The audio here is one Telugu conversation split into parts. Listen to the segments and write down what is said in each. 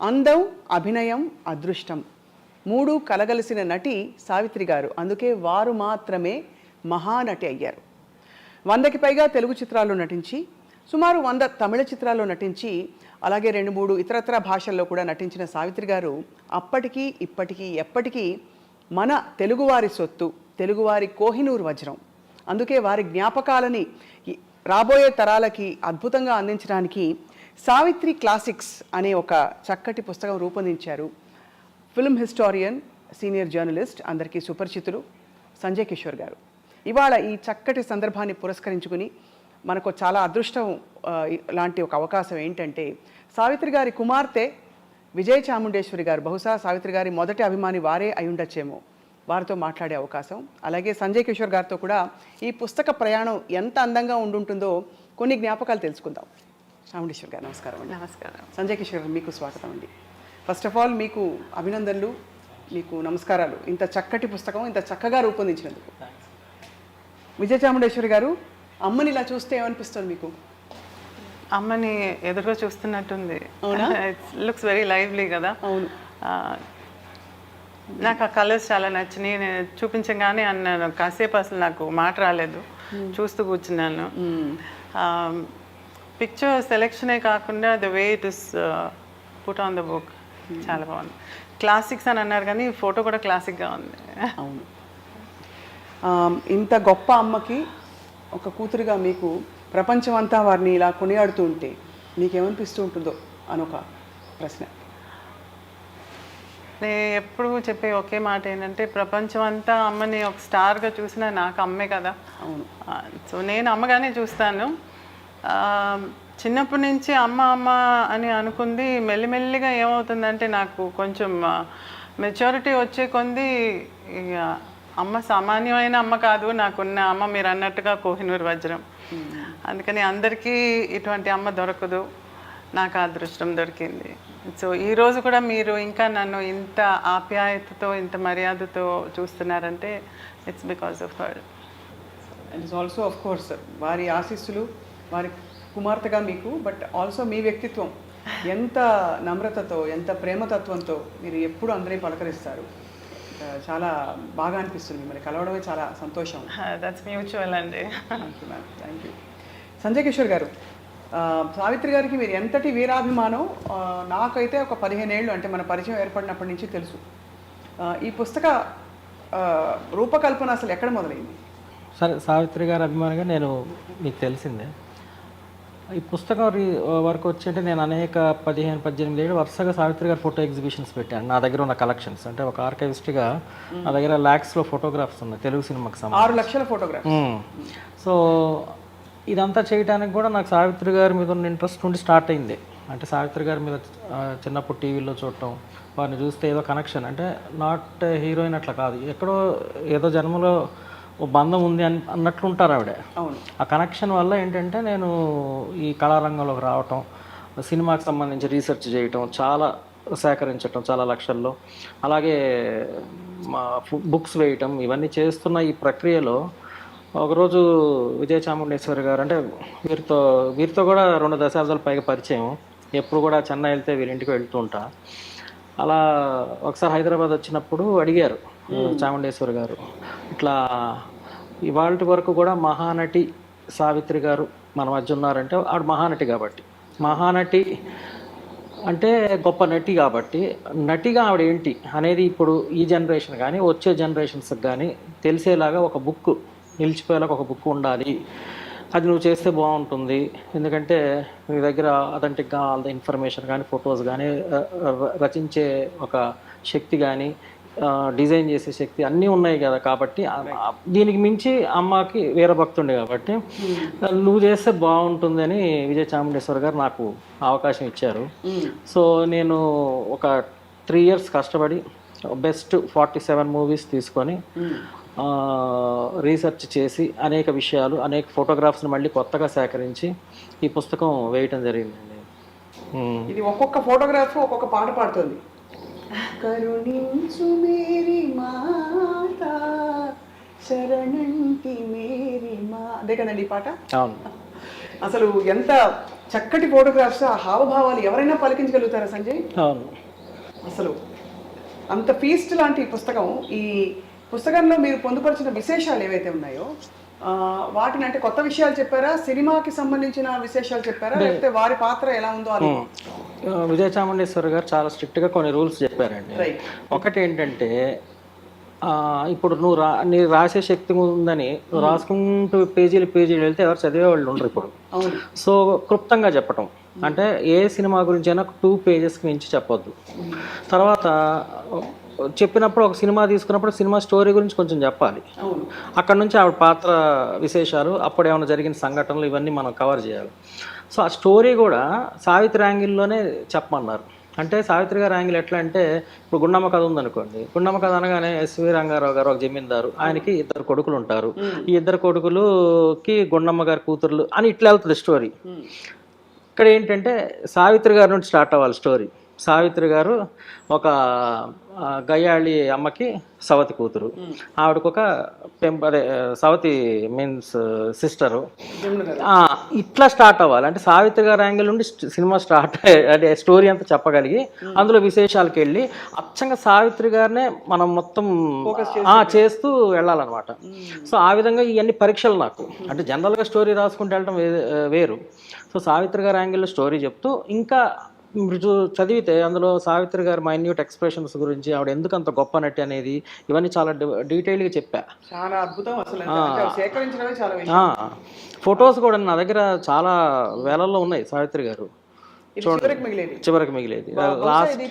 అందం, అభినయం, అదృష్టం మూడు కలగలిసిన నటి సావిత్రి గారు. అందుకే వారు మాత్రమే మహానటి అయ్యారు. 100కి పైగా తెలుగు చిత్రాల్లో నటించి, సుమారు 100 తమిళ చిత్రాల్లో నటించి, అలాగే 2-3 ఇతరత్ర భాషల్లో కూడా నటించిన సావిత్రి గారు అప్పటికీ ఇప్పటికీ ఎప్పటికీ మన తెలుగువారి సొత్తు, తెలుగువారి కోహినూరు వజ్రం. అందుకే వారి జ్ఞాపకాలని రాబోయే తరాలకి అద్భుతంగా అందించడానికి సావిత్రి క్లాసిక్స్ అనే ఒక చక్కటి పుస్తకం రూపొందించారు. ఫిల్మ్ హిస్టారియన్, సీనియర్ జర్నలిస్ట్, అందరికీ సుపరిచితులు సంజయ్ కిషోర్ గారు. ఇవాళ ఈ చక్కటి సందర్భాన్ని పురస్కరించుకుని మనకు చాలా అదృష్టం లాంటి ఒక అవకాశం ఏంటంటే, సావిత్రి గారి కుమార్తె విజయ చాముండేశ్వరి గారు, బహుశా సావిత్రి గారి మొదటి అభిమాని వారే అయ్యుండొచ్చేమో, వారితో మాట్లాడే అవకాశం. అలాగే సంజయ్ కిషోర్ గారితో కూడా ఈ పుస్తక ప్రయాణం ఎంత అందంగా ఉండుంటుందో కొన్ని జ్ఞాపకాలు తెలుసుకుందాం. చాముండేశ్వరి గారు నమస్కారం అండి. నమస్కారం. సంజయ్ కిషోర్ గారు మీకు స్వాగతం అండి. ఫస్ట్ ఆఫ్ ఆల్ మీకు అభినందనలు, మీకు నమస్కారాలు ఇంత చక్కటి పుస్తకం ఇంత చక్కగా రూపొందించినందుకు. విజయ చాముండేశ్వరి గారు, అమ్మని ఇలా చూస్తే ఏమనిపిస్తుంది మీకు? అమ్మని ఎదురుగా చూస్తున్నట్టుంది. అవునా? ఇట్స్ లుక్స్ వెరీ లైవ్లీ కదా. అవును. నాకు ఆ కలర్స్ చాలా నచ్చినాయి. నేను చూపించగానే అన్నాను, కాసేపు అసలు నాకు మాట రాలేదు, చూస్తూ కూర్చున్నాను. పిక్చర్ సెలెక్షనే కాకుండా the way it is put on the book చాలా బాగుంది. క్లాసిక్స్ అని అన్నారు కానీ ఫోటో కూడా క్లాసిక్గా ఉంది. అవును. ఇంత గొప్ప అమ్మకి ఒక కూతురుగా మీకు ప్రపంచం అంతా వారిని ఇలా కొనియాడుతూ ఉంటే మీకేమనిపిస్తూ ఉంటుందో అనొక ప్రశ్న. నేను ఎప్పుడు చెప్పే ఒకే మాట ఏంటంటే, ప్రపంచం అంతా అమ్మని ఒక స్టార్గా చూసినా నాకు అమ్మే కదా. అవును. సో నేను అమ్మగానే చూస్తాను. చిన్నప్పటి నుంచి అమ్మ అమ్మ అని అనుకుంది. మెల్లిమెల్లిగా ఏమవుతుందంటే, నాకు కొంచెం మెచ్యూరిటీ వచ్చే కొంది అమ్మ సామాన్యమైన అమ్మ కాదు, నాకున్న అమ్మ మీరు అన్నట్టుగా కోహినూరు వజ్రం. అందుకని అందరికీ ఇటువంటి అమ్మ దొరకదు, నాకు అదృష్టం దొరికింది. సో ఈరోజు కూడా మీరు ఇంకా నన్ను ఇంత ఆప్యాయతతో ఇంత మర్యాదతో చూస్తున్నారంటే it's because of her. And it's also of course వారి ఆశీస్సులు, వారి కుమార్తెగా మీకు, బట్ ఆల్సో మీ వ్యక్తిత్వం ఎంత నమ్రతతో ఎంత ప్రేమతత్వంతో మీరు ఎప్పుడు అందరినీ పలకరిస్తారు. చాలా బాగా అనిపిస్తుంది, మిమ్మల్ని కలవడమే చాలా సంతోషం. దట్స్ మ్యూచువల్ అండి. Thank you ma'am, thank you. Sanjay Kishore గారు, సావిత్రి గారికి మీరు ఎంతటి వీరాభిమానం నాకైతే ఒక 15 ఏళ్ళు అంటే మన పరిచయం ఏర్పడినప్పటి నుంచి తెలుసు. ఈ పుస్తక రూపకల్పన అసలు ఎక్కడ మొదలైంది? సరే, సావిత్రి గారి అభిమానిగా నేను మీకు తెలిసిందే. ఈ పుస్తకం వరకు వచ్చి నేను అనేక 15-18 ఏళ్ళు వరుసగా సావిత్రి గారి ఫోటో ఎగ్జిబిషన్స్ పెట్టాను. నా దగ్గర ఉన్న కలెక్షన్స్ అంటే ఒక ఆర్కైవిస్ట్గా నా దగ్గర ల్యాక్స్లో ఫోటోగ్రాఫ్స్ ఉన్నాయి తెలుగు సినిమాకి సంబంధించి. 6 లక్షల ఫోటోగ్రాఫ్స్. సో ఇదంతా చేయడానికి కూడా నాకు సావిత్రి గారి మీద ఉన్న ఇంట్రెస్ట్ నుండి స్టార్ట్ అయింది. అంటే సావిత్రి గారి మీద చిన్నప్పుడు టీవీలో చూడటం, వారిని చూస్తే ఏదో కనెక్షన్, అంటే నాట్ హీరోయిన్ అట్లా కాదు, ఎక్కడో ఏదో జన్మలో ఓ బంధం ఉంది అన్నట్లు ఉంటారు ఆవిడ. ఆ కనెక్షన్ వల్ల ఏంటంటే నేను ఈ కళారంగంలోకి రావటం, సినిమాకి సంబంధించి రీసెర్చ్ చేయటం, చాలా సేకరించటం చాలా లక్షల్లో, అలాగే బుక్స్ వేయటం, ఇవన్నీ చేస్తున్న ఈ ప్రక్రియలో ఒకరోజు విజయ చాముండేశ్వరి గారు, అంటే వీరితో కూడా 2 దశాబ్దాల పైగా పరిచయం, ఎప్పుడు కూడా చెన్నై వెళ్తే వీరింటికి వెళ్తూ ఉంటా. అలా ఒకసారి హైదరాబాద్ వచ్చినప్పుడు అడిగారు చాముండేశ్వరి గారు, ఇట్లా ఇవాళ వరకు కూడా మహానటి సావిత్రి గారు మన మధ్య ఉన్నారంటే ఆవిడ మహానటి కాబట్టి, మహానటి అంటే గొప్ప నటి కాబట్టి, నటిగా ఆవిడ ఏంటి అనేది ఇప్పుడు ఈ జనరేషన్ కానీ వచ్చే జనరేషన్స్కి కానీ తెలిసేలాగా ఒక బుక్, నిలిచిపోయేలాగా ఒక బుక్ ఉండాలి, అది నువ్వు చేస్తే బాగుంటుంది. ఎందుకంటే మీ దగ్గర అథెంటిక్గా ఆల్ ద ఇన్ఫర్మేషన్ కానీ ఫొటోస్ కానీ రచించే ఒక శక్తి కానీ డిజైన్ చేసే శక్తి అన్నీ ఉన్నాయి కదా. కాబట్టి దీనికి మించి అమ్మకి వీరభక్తుండే కాబట్టి నువ్వు చేస్తే బాగుంటుంది అని విజయ చాముండేశ్వరి గారు నాకు అవకాశం ఇచ్చారు. సో నేను ఒక 3 years కష్టపడి బెస్ట్ 47 మూవీస్ తీసుకొని రీసెర్చ్ చేసి అనేక విషయాలు, అనేక ఫోటోగ్రాఫ్స్ని మళ్ళీ కొత్తగా సేకరించి ఈ పుస్తకం వేయటం జరిగిందండి. ఇది ఒక్కొక్క ఫోటోగ్రాఫ్ ఒక్కొక్క పాట పాడుతుంది. కరుణించు మేరీ మాత శరణంటి మేరీ మా, అదే కదండి ఈ పాట. అవును. అసలు ఎంత చక్కటి ఫోటోగ్రాఫ్స్, ఆ హావభావాలు ఎవరైనా పలికించగలుగుతారా సంజయ్? అవును. అసలు అంత ఫీస్ట్ లాంటి పుస్తకం. ఈ పుస్తకంలో మీరు పొందుపరిచిన విశేషాలు ఏవైతే ఉన్నాయో వాటిని అంటే కొత్త విషయాలు చెప్పారా, సినిమాకి సంబంధించిన విశేషాలు చెప్పారా, లేకపోతే వారి పాత్ర ఎలా ఉందో అని? విజయ చాముండేశ్వరి గారు చాలా స్ట్రిక్ట్గా కొన్ని రూల్స్ చెప్పారండి. రైట్. ఒకటి ఏంటంటే ఇప్పుడు నువ్వు రాసే శక్తి ఉందని నువ్వు రాసుకుంటూ పేజీలు వెళ్తే ఎవరు చదివే వాళ్ళు ఉండరు ఇప్పుడు. అవును. సో క్లుప్తంగా చెప్పటం అంటే ఏ సినిమా గురించి అయినా 2 పేజెస్కి మించి చెప్పొద్దు. తర్వాత చెప్పినప్పుడు ఒక సినిమా తీసుకున్నప్పుడు సినిమా స్టోరీ గురించి కొంచెం చెప్పాలి. అక్కడ నుంచి ఆవిడ పాత్ర విశేషాలు, అప్పుడు ఏమైనా జరిగిన సంఘటనలు, ఇవన్నీ మనం కవర్ చేయాలి. సో ఆ స్టోరీ కూడా సావిత్రి యాంగిల్లోనే చెప్పమన్నారు. అంటే సావిత్రి గారి యాంగిల్ ఎట్లా అంటే, ఇప్పుడు గుండమ్మ కథ ఉందనుకోండి. గుండమ్మ కథ అనగానే ఎస్వి రంగారావు గారు ఒక జమీందారు, ఆయనకి 2 కొడుకులు ఉంటారు. ఈ 2 కొడుకులుకి గుండమ్మ గారి కూతుర్లు అని ఇట్లా వెళ్తుంది స్టోరీ. ఇక్కడ ఏంటంటే సావిత్రి గారి నుండి స్టార్ట్ అవ్వాలి స్టోరీ. సావిత్రి గారు ఒక గయ్యాళి అమ్మకి సవతి కూతురు, ఆవిడకు ఒక సవతి మీన్స్ సిస్టరు. ఇట్లా స్టార్ట్ అవ్వాలి. అంటే సావిత్రి గారి యాంగిల్ నుండి సినిమా స్టార్ట్ అంటే స్టోరీ అంతా చెప్పగలిగి అందులో విశేషాలకు వెళ్ళి అచ్చంగా సావిత్రి గారినే మనం మొత్తం చేస్తూ వెళ్ళాలన్నమాట. సో ఆ విధంగా ఇవన్నీ పరీక్షలు నాకు. అంటే జనరల్గా స్టోరీ రాసుకుంటూ వెళ్ళడం వేరు. సో సావిత్రి గారి యాంగిల్లో స్టోరీ చెప్తూ ఇంకా మీరు చదివితే అందులో సావిత్రి గారి మైన్యూట్ ఎక్స్ప్రెషన్స్ గురించి, ఆవిడ ఎందుకు అంత గొప్ప నటి అనేది, ఇవన్నీ చాలా డీటెయిల్గా చెప్పా. చాలా అద్భుతం అసలు. సేకరించడమే చాలా. ఫొటోస్ కూడా నా దగ్గర చాలా వేలల్లో ఉన్నాయి సావిత్రి గారు. చివరికి మిగిలేది లాస్ట్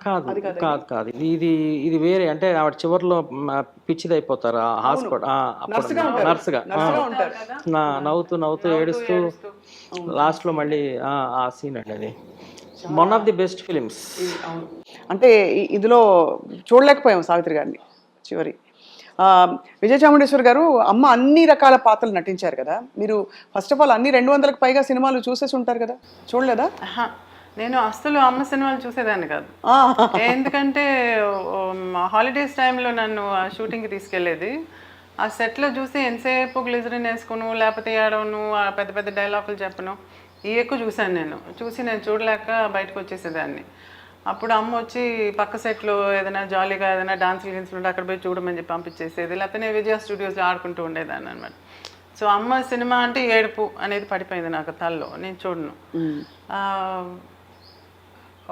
కాదు. ఇది వేరే. అంటే ఆవిడ చివరిలో పిచ్చిది అయిపోతారు హాస్పిటల్ నర్సుగా, నవ్వుతూ ఏడుస్తూ లాస్ట్లో మళ్ళీ ఆ సీన్ అండి. అది one of the best films. అంటే ఇందులో చూడలేకపోయాం సావిత్రి గారిని చివరి. విజయ చాముండేశ్వరి గారు అమ్మ అన్ని రకాల పాత్రలు నటించారు కదా. మీరు ఫస్ట్ ఆఫ్ ఆల్ అన్ని 200కు పైగా సినిమాలు చూసేసి ఉంటారు కదా, చూడలేదా? నేను అస్సలు అమ్మ సినిమాలు చూసేదాన్ని కాదు. ఎందుకంటే హాలిడేస్ టైంలో నన్ను షూటింగ్కి తీసుకెళ్లేది. ఆ సెట్లో చూసి ఎంతసేపు గ్లిజరిన్ వేసుకును, లేకపోతే ఏడవను, పెద్ద పెద్ద డైలాగులు చెప్పను, ఇవి ఎక్కువ చూశాను. నేను చూడలేక బయటకు వచ్చేసేదాన్ని. అప్పుడు అమ్మ వచ్చి పక్క సెట్లో ఏదైనా జాలీగా ఏదైనా డాన్సులు గిన్సులు ఉంటే అక్కడ పోయి చూడమని చెప్పి పంపించేసేది, లేకపోతే నేను విజయ స్టూడియోస్లో ఆడుకుంటూ ఉండేదాన్ని అనమాట. సో అమ్మ సినిమా అంటే ఏడుపు అనేది పడిపోయింది నాకు తల్లో, నేను చూడను.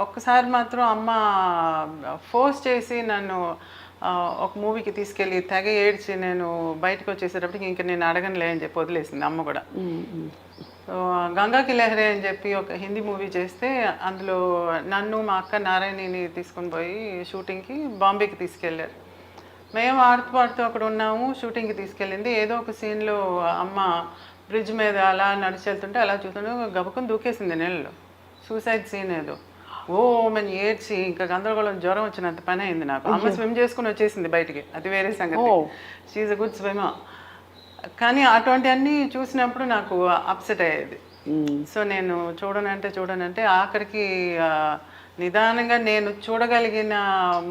ఒక్కసారి మాత్రం అమ్మ ఫోర్స్ చేసి నన్ను ఒక మూవీకి తీసుకెళ్ళి తెగ ఏడ్చి నేను బయటకు వచ్చేసేటప్పటికి ఇంకా నేను అడగనులే అని చెప్పి వదిలేసింది అమ్మ కూడా. సో గంగాకి లహరే అని చెప్పి ఒక హిందీ మూవీ చేస్తే అందులో నన్ను మా అక్క నారాయణిని తీసుకొని పోయి షూటింగ్కి బాంబేకి తీసుకెళ్ళారు. మేము ఆడుతూ అక్కడ ఉన్నాము. షూటింగ్కి తీసుకెళ్ళింది. ఏదో ఒక సీన్లో అమ్మ బ్రిడ్జ్ మీద అలా నడిచి వెళ్తుంటే అలా చూస్తుంటే గబుకుని దూకేసింది నీళ్ళలో. సూసైడ్ సీన్ ఏదో. మని ఏడ్చి ఇంకా గందరగోళం, జ్వరం వచ్చినంత పని అయింది నాకు. అమ్మ స్విమ్ చేసుకుని వచ్చేసింది బయటికి, అది వేరే సంగతి. She's a good swimmer. కానీ అటువంటివన్నీ చూసినప్పుడు నాకు అప్సెట్ అయ్యేది. సో నేను చూడనంటే ఆఖరికి నిదానంగా నేను చూడగలిగిన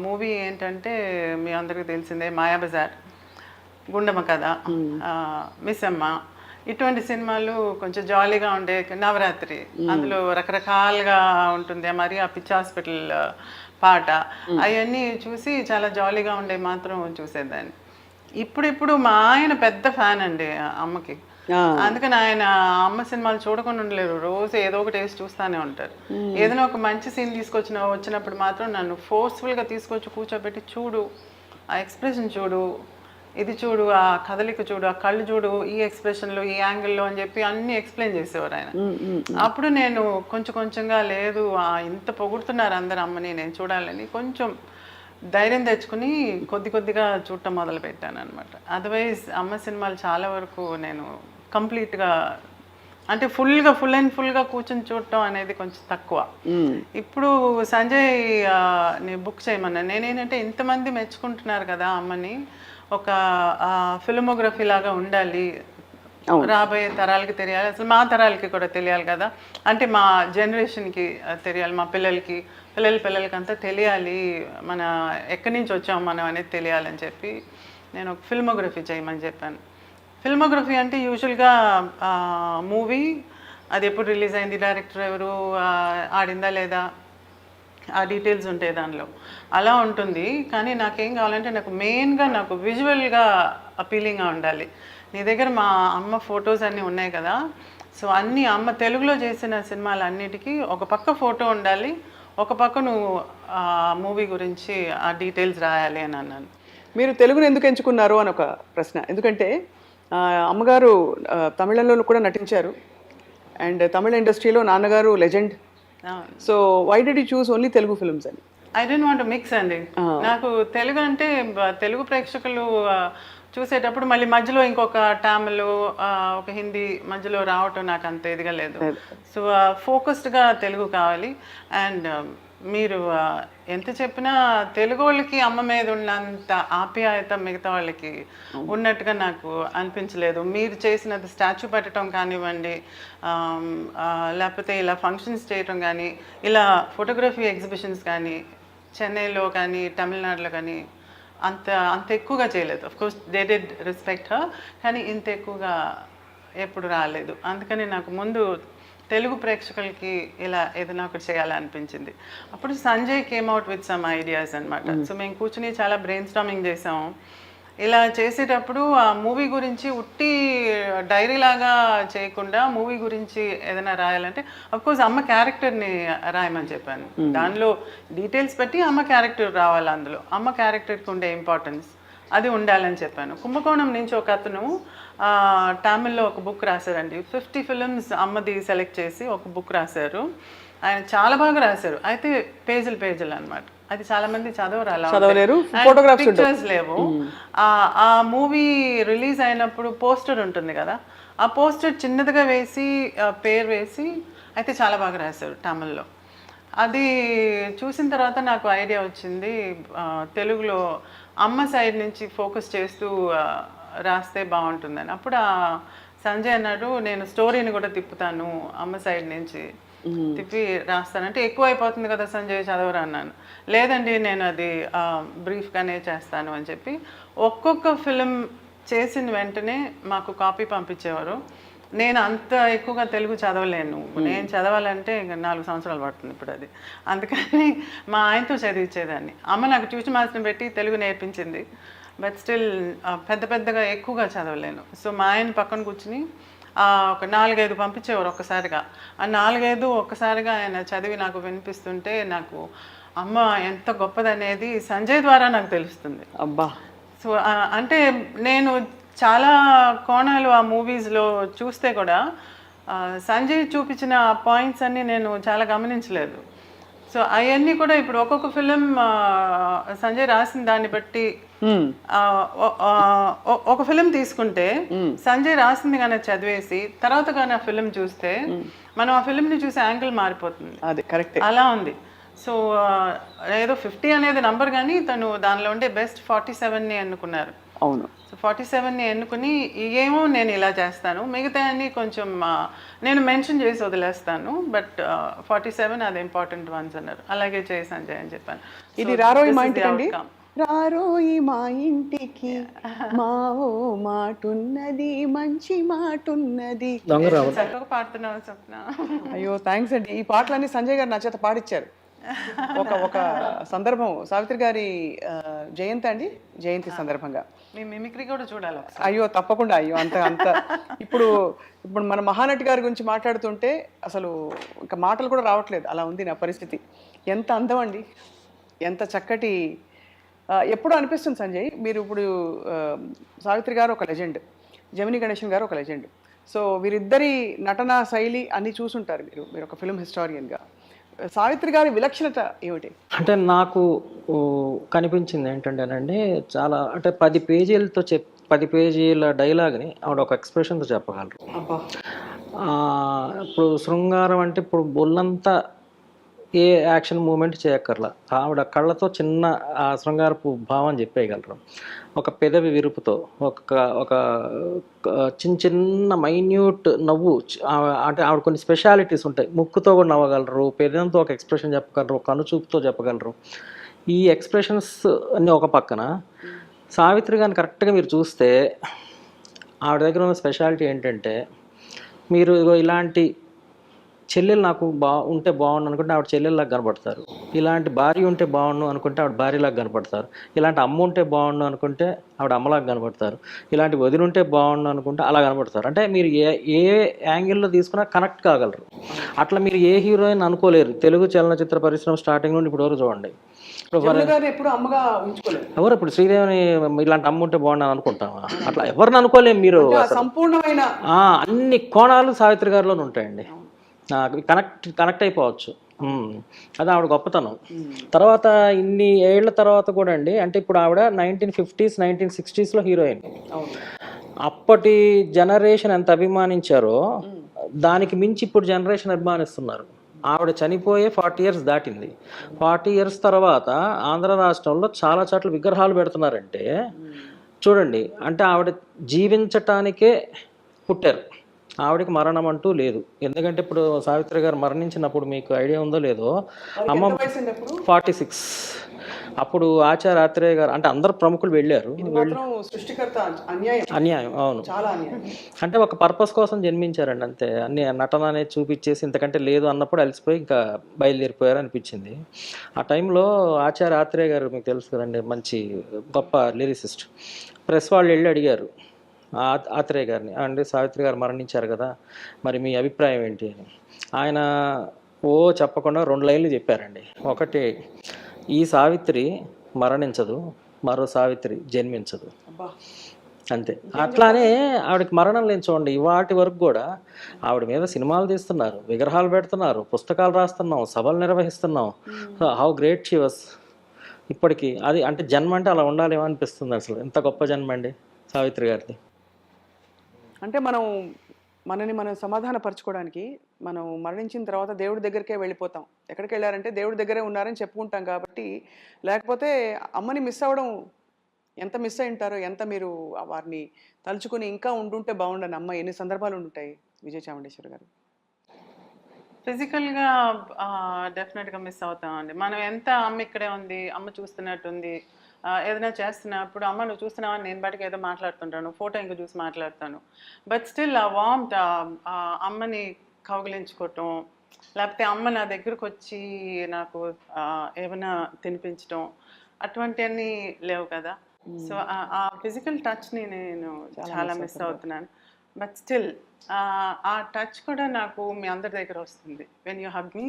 మూవీ ఏంటంటే మీ అందరికీ తెలిసిందే మాయాబజార్, గుండమ్మ కథ, మిస్సమ్మ. ఇటువంటి సినిమాలు కొంచెం జాలీగా ఉండే, నవరాత్రి అందులో రకరకాలుగా ఉంటుంది, మరి ఆ పిచ్చి హాస్పిటల్ పాట, అవన్నీ చూసి చాలా జాలీగా ఉండే మాత్రం చూసేదాన్ని. ఇప్పుడు మా ఆయన పెద్ద ఫ్యాన్ అండి అమ్మకి. అందుకని ఆయన అమ్మ సినిమాలు చూడకుండా ఉండలేరు. రోజు ఏదో ఒక టేస్ట్ చూస్తూనే ఉంటారు. ఏదైనా ఒక మంచి సీన్ వచ్చినప్పుడు మాత్రం నన్ను ఫోర్స్ఫుల్గా తీసుకొచ్చి కూర్చోబెట్టి, చూడు ఆ ఎక్స్ప్రెషన్ చూడు, ఇది చూడు, ఆ కదలిక చూడు, ఆ కళ్ళు చూడు, ఈ ఎక్స్ప్రెషన్లో, ఈ యాంగిల్లో అని చెప్పి అన్నీ ఎక్స్ప్లెయిన్ చేసేవారు ఆయన. అప్పుడు నేను కొంచెంగా లేదు ఇంత పొగుడుతున్నారు అందరు అమ్మని, నేను చూడాలని కొంచెం ధైర్యం తెచ్చుకుని కొద్దిగా చూడటం మొదలు పెట్టాను అనమాట. అదర్వైజ్ అమ్మ సినిమాలు చాలా వరకు నేను కంప్లీట్గా అంటే ఫుల్గా కూర్చొని చూడటం అనేది కొంచెం తక్కువ. ఇప్పుడు సంజయ్ నేను బుక్ చేయమన్నా. నేనేంటంటే ఇంతమంది మెచ్చుకుంటున్నారు కదా అమ్మని, ఒక ఫిల్మోగ్రఫీ లాగా ఉండాలి, రాబోయే తరాలకి తెలియాలి, అసలు మా తరాలకి కూడా తెలియాలి కదా, అంటే మా జనరేషన్కి తెలియాలి, మా పిల్లలకి అంతా తెలియాలి, మన ఎక్కడి నుంచి వచ్చాము మనం అనేది తెలియాలని చెప్పి నేను ఒక ఫిల్మోగ్రఫీ చేయమని చెప్పాను. ఫిల్మోగ్రఫీ అంటే యూజువల్గా మూవీ, అది ఎప్పుడు రిలీజ్ అయింది, డైరెక్టర్ ఎవరు, ఆడిందా లేదా, ఆ డీటెయిల్స్ ఉంటాయి దానిలో. అలా ఉంటుంది. కానీ నాకేం కావాలంటే నాకు మెయిన్గా నాకు విజువల్గా అపీలింగ్గా ఉండాలి. నీ దగ్గర మా అమ్మ ఫొటోస్ అన్నీ ఉన్నాయి కదా, సో అన్నీ అమ్మ తెలుగులో చేసిన సినిమాలు అన్నిటికీ ఒక పక్క ఫోటో ఉండాలి, ఒక పక్క నువ్వు ఆ మూవీ గురించి ఆ డీటెయిల్స్ రాయాలి అని అన్నాను. మీరు తెలుగును ఎందుకు ఎంచుకున్నారు అని ఒక ప్రశ్న. ఎందుకంటే అమ్మగారు తమిళంలో కూడా నటించారు, అండ్ తమిళ ఇండస్ట్రీలో నాన్నగారు legend. So why did you choose only Telugu films అని? ఐ డోంట్ వాంట్ మిక్స్ అండి. నాకు తెలుగు అంటే తెలుగు ప్రేక్షకులు చూసేటప్పుడు మళ్ళీ మధ్యలో ఇంకొక తమిళ్, ఒక హిందీ మధ్యలో రావటం నాకు అంత ఇదిగా లేదు. సో ఫోకస్డ్గా తెలుగు కావాలి. అండ్ మీరు ఎంత చెప్పినా తెలుగు వాళ్ళకి అమ్మ మీద ఉన్నంత ఆప్యాయత మిగతా వాళ్ళకి ఉన్నట్టుగా నాకు అనిపించలేదు. మీరు చేసినది స్టాచ్యూ పెట్టడం కానివ్వండి, లేకపోతే ఇలా ఫంక్షన్స్ చేయటం కానీ, ఇలా ఫోటోగ్రఫీ ఎగ్జిబిషన్స్ కానీ చెన్నైలో కానీ తమిళనాడులో కానీ అంత ఎక్కువగా చేయలేదు. Of course they did respect her, కానీ ఇంత ఎక్కువగా ఎప్పుడు రాలేదు. అందుకని నాకు ముందు తెలుగు ప్రేక్షకులకి ఇలా ఏదైనా ఒకటి చేయాలనిపించింది. అప్పుడు Sanjay came out with some ideas అనమాట. సో మేము కూర్చుని చాలా బ్రెయిన్ స్టార్మింగ్ చేసాము. ఇలా చేసేటప్పుడు ఆ మూవీ గురించి ఉట్టి డైరీ లాగా చేయకుండా మూవీ గురించి ఏదైనా రాయాలంటే అఫ్కోర్స్ అమ్మ క్యారెక్టర్ని రాయమని చెప్పాను. దానిలో డీటెయిల్స్ పెట్టి అమ్మ క్యారెక్టర్ రావాలి, అందులో అమ్మ క్యారెక్టర్కి ఉండే ఇంపార్టెన్స్ అది ఉండాలని చెప్పాను. కుంభకోణం నుంచి ఒక అతను తమిళ్లో ఒక బుక్ రాశారండి. 50 ఫిల్మ్స్ అమ్మది సెలెక్ట్ చేసి ఒక బుక్ రాశారు. ఆయన చాలా బాగా రాశారు. అయితే పేజీలు అనమాట. అది చాలా మంది చదవలేరు, పిక్చర్స్ లేవు. ఆ మూవీ రిలీజ్ అయినప్పుడు పోస్టర్ ఉంటుంది కదా, ఆ పోస్టర్ చిన్నదిగా వేసి పేరు వేసి అయితే చాలా బాగా రాశారు తమిళ్లో. అది చూసిన తర్వాత నాకు ఐడియా వచ్చింది, తెలుగులో అమ్మ సైడ్ నుంచి ఫోకస్ చేస్తూ రాస్తే బాగుంటుందని. అప్పుడు సంజయ్ అన్నాడు, నేను స్టోరీని కూడా తిప్పుతాను అమ్మ సైడ్ నుంచి తిప్పి రాస్తానంటే ఎక్కువ అయిపోతుంది కదా సంజయ్, చదవరా అన్నాను. లేదండి నేను అది బ్రీఫ్గానే చేస్తాను అని చెప్పి ఒక్కొక్క ఫిలిం చేసిన వెంటనే మాకు కాపీ పంపించేవారు. నేను అంత ఎక్కువగా తెలుగు చదవలేను, నేను చదవాలంటే ఇంకా 4 సంవత్సరాలు పడుతుంది ఇప్పుడు అది. అందుకని మా ఆయనతో చదివించేదాన్ని. అమ్మ నాకు ట్యూషన్ మాస్టర్ని పెట్టి తెలుగు నేర్పించింది, బట్ స్టిల్ పెద్దగా ఎక్కువగా చదవలేను. సో మా ఆయన పక్కన కూర్చుని ఒక 4-5 పంపించేవారు ఒక్కసారిగా. ఆ 4-5 ఒక్కసారిగా ఆయన చదివి నాకు వినిపిస్తుంటే నాకు అమ్మ ఎంత గొప్పదనేది సంజయ్ ద్వారా నాకు తెలుస్తుంది. అబ్బా. సో అంటే నేను చాలా కోణాలు ఆ మూవీస్లో చూస్తే కూడా సంజయ్ చూపించిన పాయింట్స్ అన్నీ నేను చాలా గమనించలేదు. సో అవన్నీ కూడా ఇప్పుడు ఒక్కొక్క ఫిలిం సంజయ్ రాసిన దాన్ని బట్టి, ఒక ఫిలిం తీసుకుంటే సంజయ్ రాసింది కానీ చదివేసి తర్వాత కానీ ఆ ఫిలిం చూస్తే మనం ఆ ఫిలింని చూసే యాంగిల్ మారిపోతుంది. అది కరెక్ట్. అలా ఉంది. సో ఏదో 50 అనేది నంబర్, కానీ తను దానిలో ఉండే బెస్ట్ 47ని ఎన్నుకున్నారు. అవును. సో 47ని ఎన్నుకుని ఏమో నేను ఇలా చేస్తాను, మిగతా అన్ని కొంచెం నేను మెన్షన్ చేసి వదిలేస్తాను, బట్ 47 అది ఇంపార్టెంట్ వన్స్ అన్నారు. అలాగే చేయి సంజయ్ అని చెప్పాను. ఇది రారోయి మా ఇంటికి అండి, రారోయి మా ఇంటికి మావో మాటున్నది మంచి మాటున్నది. చక్కగా పాడుతున్నావు స్వప్న. అయ్యో థ్యాంక్స్ అండి. ఈ పాటలన్నీ సంజయ్ గారు నా చేత పాడిచ్చారు. ఒక సందర్భం సావిత్రి గారి జయంతి సందర్భంగా మీ మిమిక్రీ కూడా చూడాలి. అయ్యో తప్పకుండా. అయ్యో అంత ఇప్పుడు మన మహానటి గారి గురించి మాట్లాడుతుంటే అసలు ఇంకా మాటలు కూడా రావట్లేదు, అలా ఉంది నా పరిస్థితి. ఎంత అందం అండి, ఎంత చక్కటి. ఎప్పుడు అనిపిస్తుంది సంజయ్, మీరు ఇప్పుడు సావిత్రి గారు ఒక లెజెండ్, జమినీ గణేశన్ గారు ఒక లెజెండ్. సో వీరిద్దరి నటనా శైలి అన్నీ చూసుంటారు మీరు ఒక ఫిల్మ్ హిస్టారియన్గా. సావిత్రి గారి విలక్షణత ఏమిటి? అంటే నాకు కనిపించింది ఏంటంటేనండి, చాలా అంటే 10 పేజీలతో 10 పేజీల డైలాగ్ని ఆవిడ ఒక ఎక్స్ప్రెషన్తో చెప్పగలరు. ఇప్పుడు శృంగారం అంటే ఇప్పుడు బొల్లంతా ఏ యాక్షన్ మూమెంట్ చేయక్కర్లా, ఆవిడ కళ్ళతో చిన్న ఆ శృంగారపు భావం చెప్పేయగలరు. ఒక పెదవి విరుపుతో ఒక చిన్న మైన్యూట్ నవ్వు, అంటే ఆవిడ కొన్ని స్పెషాలిటీస్ ఉంటాయి. ముక్కుతో కూడా నవ్వగలరు, పెదంతో ఒక ఎక్స్ప్రెషన్ చెప్పగలరు, కనుచూపుతో చెప్పగలరు. ఈ ఎక్స్ప్రెషన్స్ అన్నీ ఒక పక్కన, సావిత్రి గారిని కరెక్ట్గా మీరు చూస్తే, ఆవిడ దగ్గర ఉన్న స్పెషాలిటీ ఏంటంటే, మీరు ఇలాంటి చెల్లెలు నాకు ఉంటే బాగుండు అనుకుంటే ఆవిడ చెల్లెల్లాగా కనపడతారు. ఇలాంటి భార్య ఉంటే బాగుండు అనుకుంటే ఆవిడ భార్యలాగా కనపడతారు. ఇలాంటి అమ్మ ఉంటే బాగుండు అనుకుంటే ఆవిడ అమ్మలాగా కనపడతారు. ఇలాంటి వదిన ఉంటే బాగుండు అనుకుంటే అలా కనపడతారు. అంటే మీరు ఏ యాంగిల్లో తీసుకున్నా కనెక్ట్ కాగలరు. అట్లా మీరు ఏ హీరోయిన్ అనుకోలేరు. తెలుగు చలనచిత్ర పరిశ్రమ స్టార్టింగ్ నుండి ఇప్పుడు వరకు చూడండి. ఎప్పుడు అమ్మగా ఉంచుకోలేదు. ఎవరు ఇప్పుడు శ్రీదేవిని ఇలాంటి అమ్మ ఉంటే బాగుండు అనుకుంటామా? అట్లా ఎవరిని అనుకోలేము. మీరు సంపూర్ణమైన అన్ని కోణాలు సావిత్రి గారిలోనే ఉంటాయండి. కనెక్ట్ అయిపోవచ్చు. అది ఆవిడ గొప్పతనం. తర్వాత ఇన్ని ఏళ్ల తర్వాత కూడా అండి, అంటే ఇప్పుడు ఆవిడ 1950s 1960s హీరోయిన్. అప్పటి జనరేషన్ ఎంత అభిమానించారో దానికి మించి ఇప్పుడు జనరేషన్ అభిమానిస్తున్నారు. ఆవిడ చనిపోయే 40 years దాటింది. 40 years తర్వాత ఆంధ్ర రాష్ట్రంలో చాలా చోట్ల విగ్రహాలు పెడుతున్నారంటే చూడండి, అంటే ఆవిడ జీవించటానికే పుట్టారు. ఆవిడకి మరణం అంటూ లేదు. ఎందుకంటే ఇప్పుడు సావిత్రి గారు మరణించినప్పుడు మీకు ఐడియా ఉందో లేదో, అమ్మ 46. అప్పుడు ఆచార్య ఆత్రేయ గారు అంటే అందరు ప్రముఖులు వెళ్ళారు. అన్యాయం. అవును, అంటే ఒక పర్పస్ కోసం జన్మించారండి అంతే. అన్ని నటన అనేది చూపించేసి ఇంతకంటే లేదు అన్నప్పుడు అలసిపోయి ఇంకా బయలుదేరిపోయారు అనిపించింది. ఆ టైంలో ఆచార్య ఆత్రేయ గారు మీకు తెలుసు కదండి, మంచి గొప్ప లిరిసిస్ట్. ప్రెస్ వాళ్ళు వెళ్ళి అడిగారు ఆత్రేయ గారిని, అంటే సావిత్రి గారు మరణించారు కదా, మరి మీ అభిప్రాయం ఏంటి అని. ఆయన చెప్పకుండా 2 లైన్లు చెప్పారండి. ఒకటి, ఈ సావిత్రి మరణించదు, మరో సావిత్రి జన్మించదు, అంతే. అట్లానే ఆవిడకి మరణం లేని చూడండి. వాటి వరకు కూడా ఆవిడ మీద సినిమాలు తీస్తున్నారు, విగ్రహాలు పెడుతున్నారు, పుస్తకాలు రాస్తున్నాం, సభలు నిర్వహిస్తున్నాం. How great she was. ఇప్పటికీ అది అంటే జన్మ అంటే అలా ఉండాలేమో అనిపిస్తుంది. అసలు ఎంత గొప్ప జన్మ అండి సావిత్రి గారిది. అంటే మనని మనం సమాధానపరచుకోవడానికి మనం మరణించిన తర్వాత దేవుడి దగ్గరికే వెళ్ళిపోతాం. ఎక్కడికి వెళ్ళారంటే దేవుడి దగ్గరే ఉన్నారని చెప్పుకుంటాం కాబట్టి. లేకపోతే అమ్మని మిస్ అవ్వడం ఎంత మిస్ అయి ఉంటారో, ఎంత మీరు వారిని తలుచుకుని ఇంకా ఉండుంటే బాగుండని అమ్మ ఎన్ని సందర్భాలు ఉండుంటాయి విజయ చాముండేశ్వరి గారు. ఫిజికల్గా డెఫినెట్గా మిస్ అవుతామండి. మనం ఎంత అమ్మ ఇక్కడే ఉంది, అమ్మ చూస్తున్నట్టుంది, ఏదైనా చేస్తున్నప్పుడు అమ్మ నువ్వు చూస్తున్నావని నేను బయటకు ఏదో మాట్లాడుతుంటాను, ఫోటో ఇంక చూసి మాట్లాడతాను. బట్ స్టిల్ ఆ వార్మ్త్, అమ్మని కౌగిలించుకోవటం, లేకపోతే అమ్మ నా దగ్గరకు వచ్చి నాకు ఏమైనా తినిపించటం, అటువంటివన్నీ లేవు కదా. సో ఆ ఫిజికల్ టచ్ని నేను చాలా మిస్ అవుతున్నాను. బట్ స్టిల్ ఆ టచ్ కూడా నాకు మీ అందరి దగ్గర వస్తుంది when you hug me.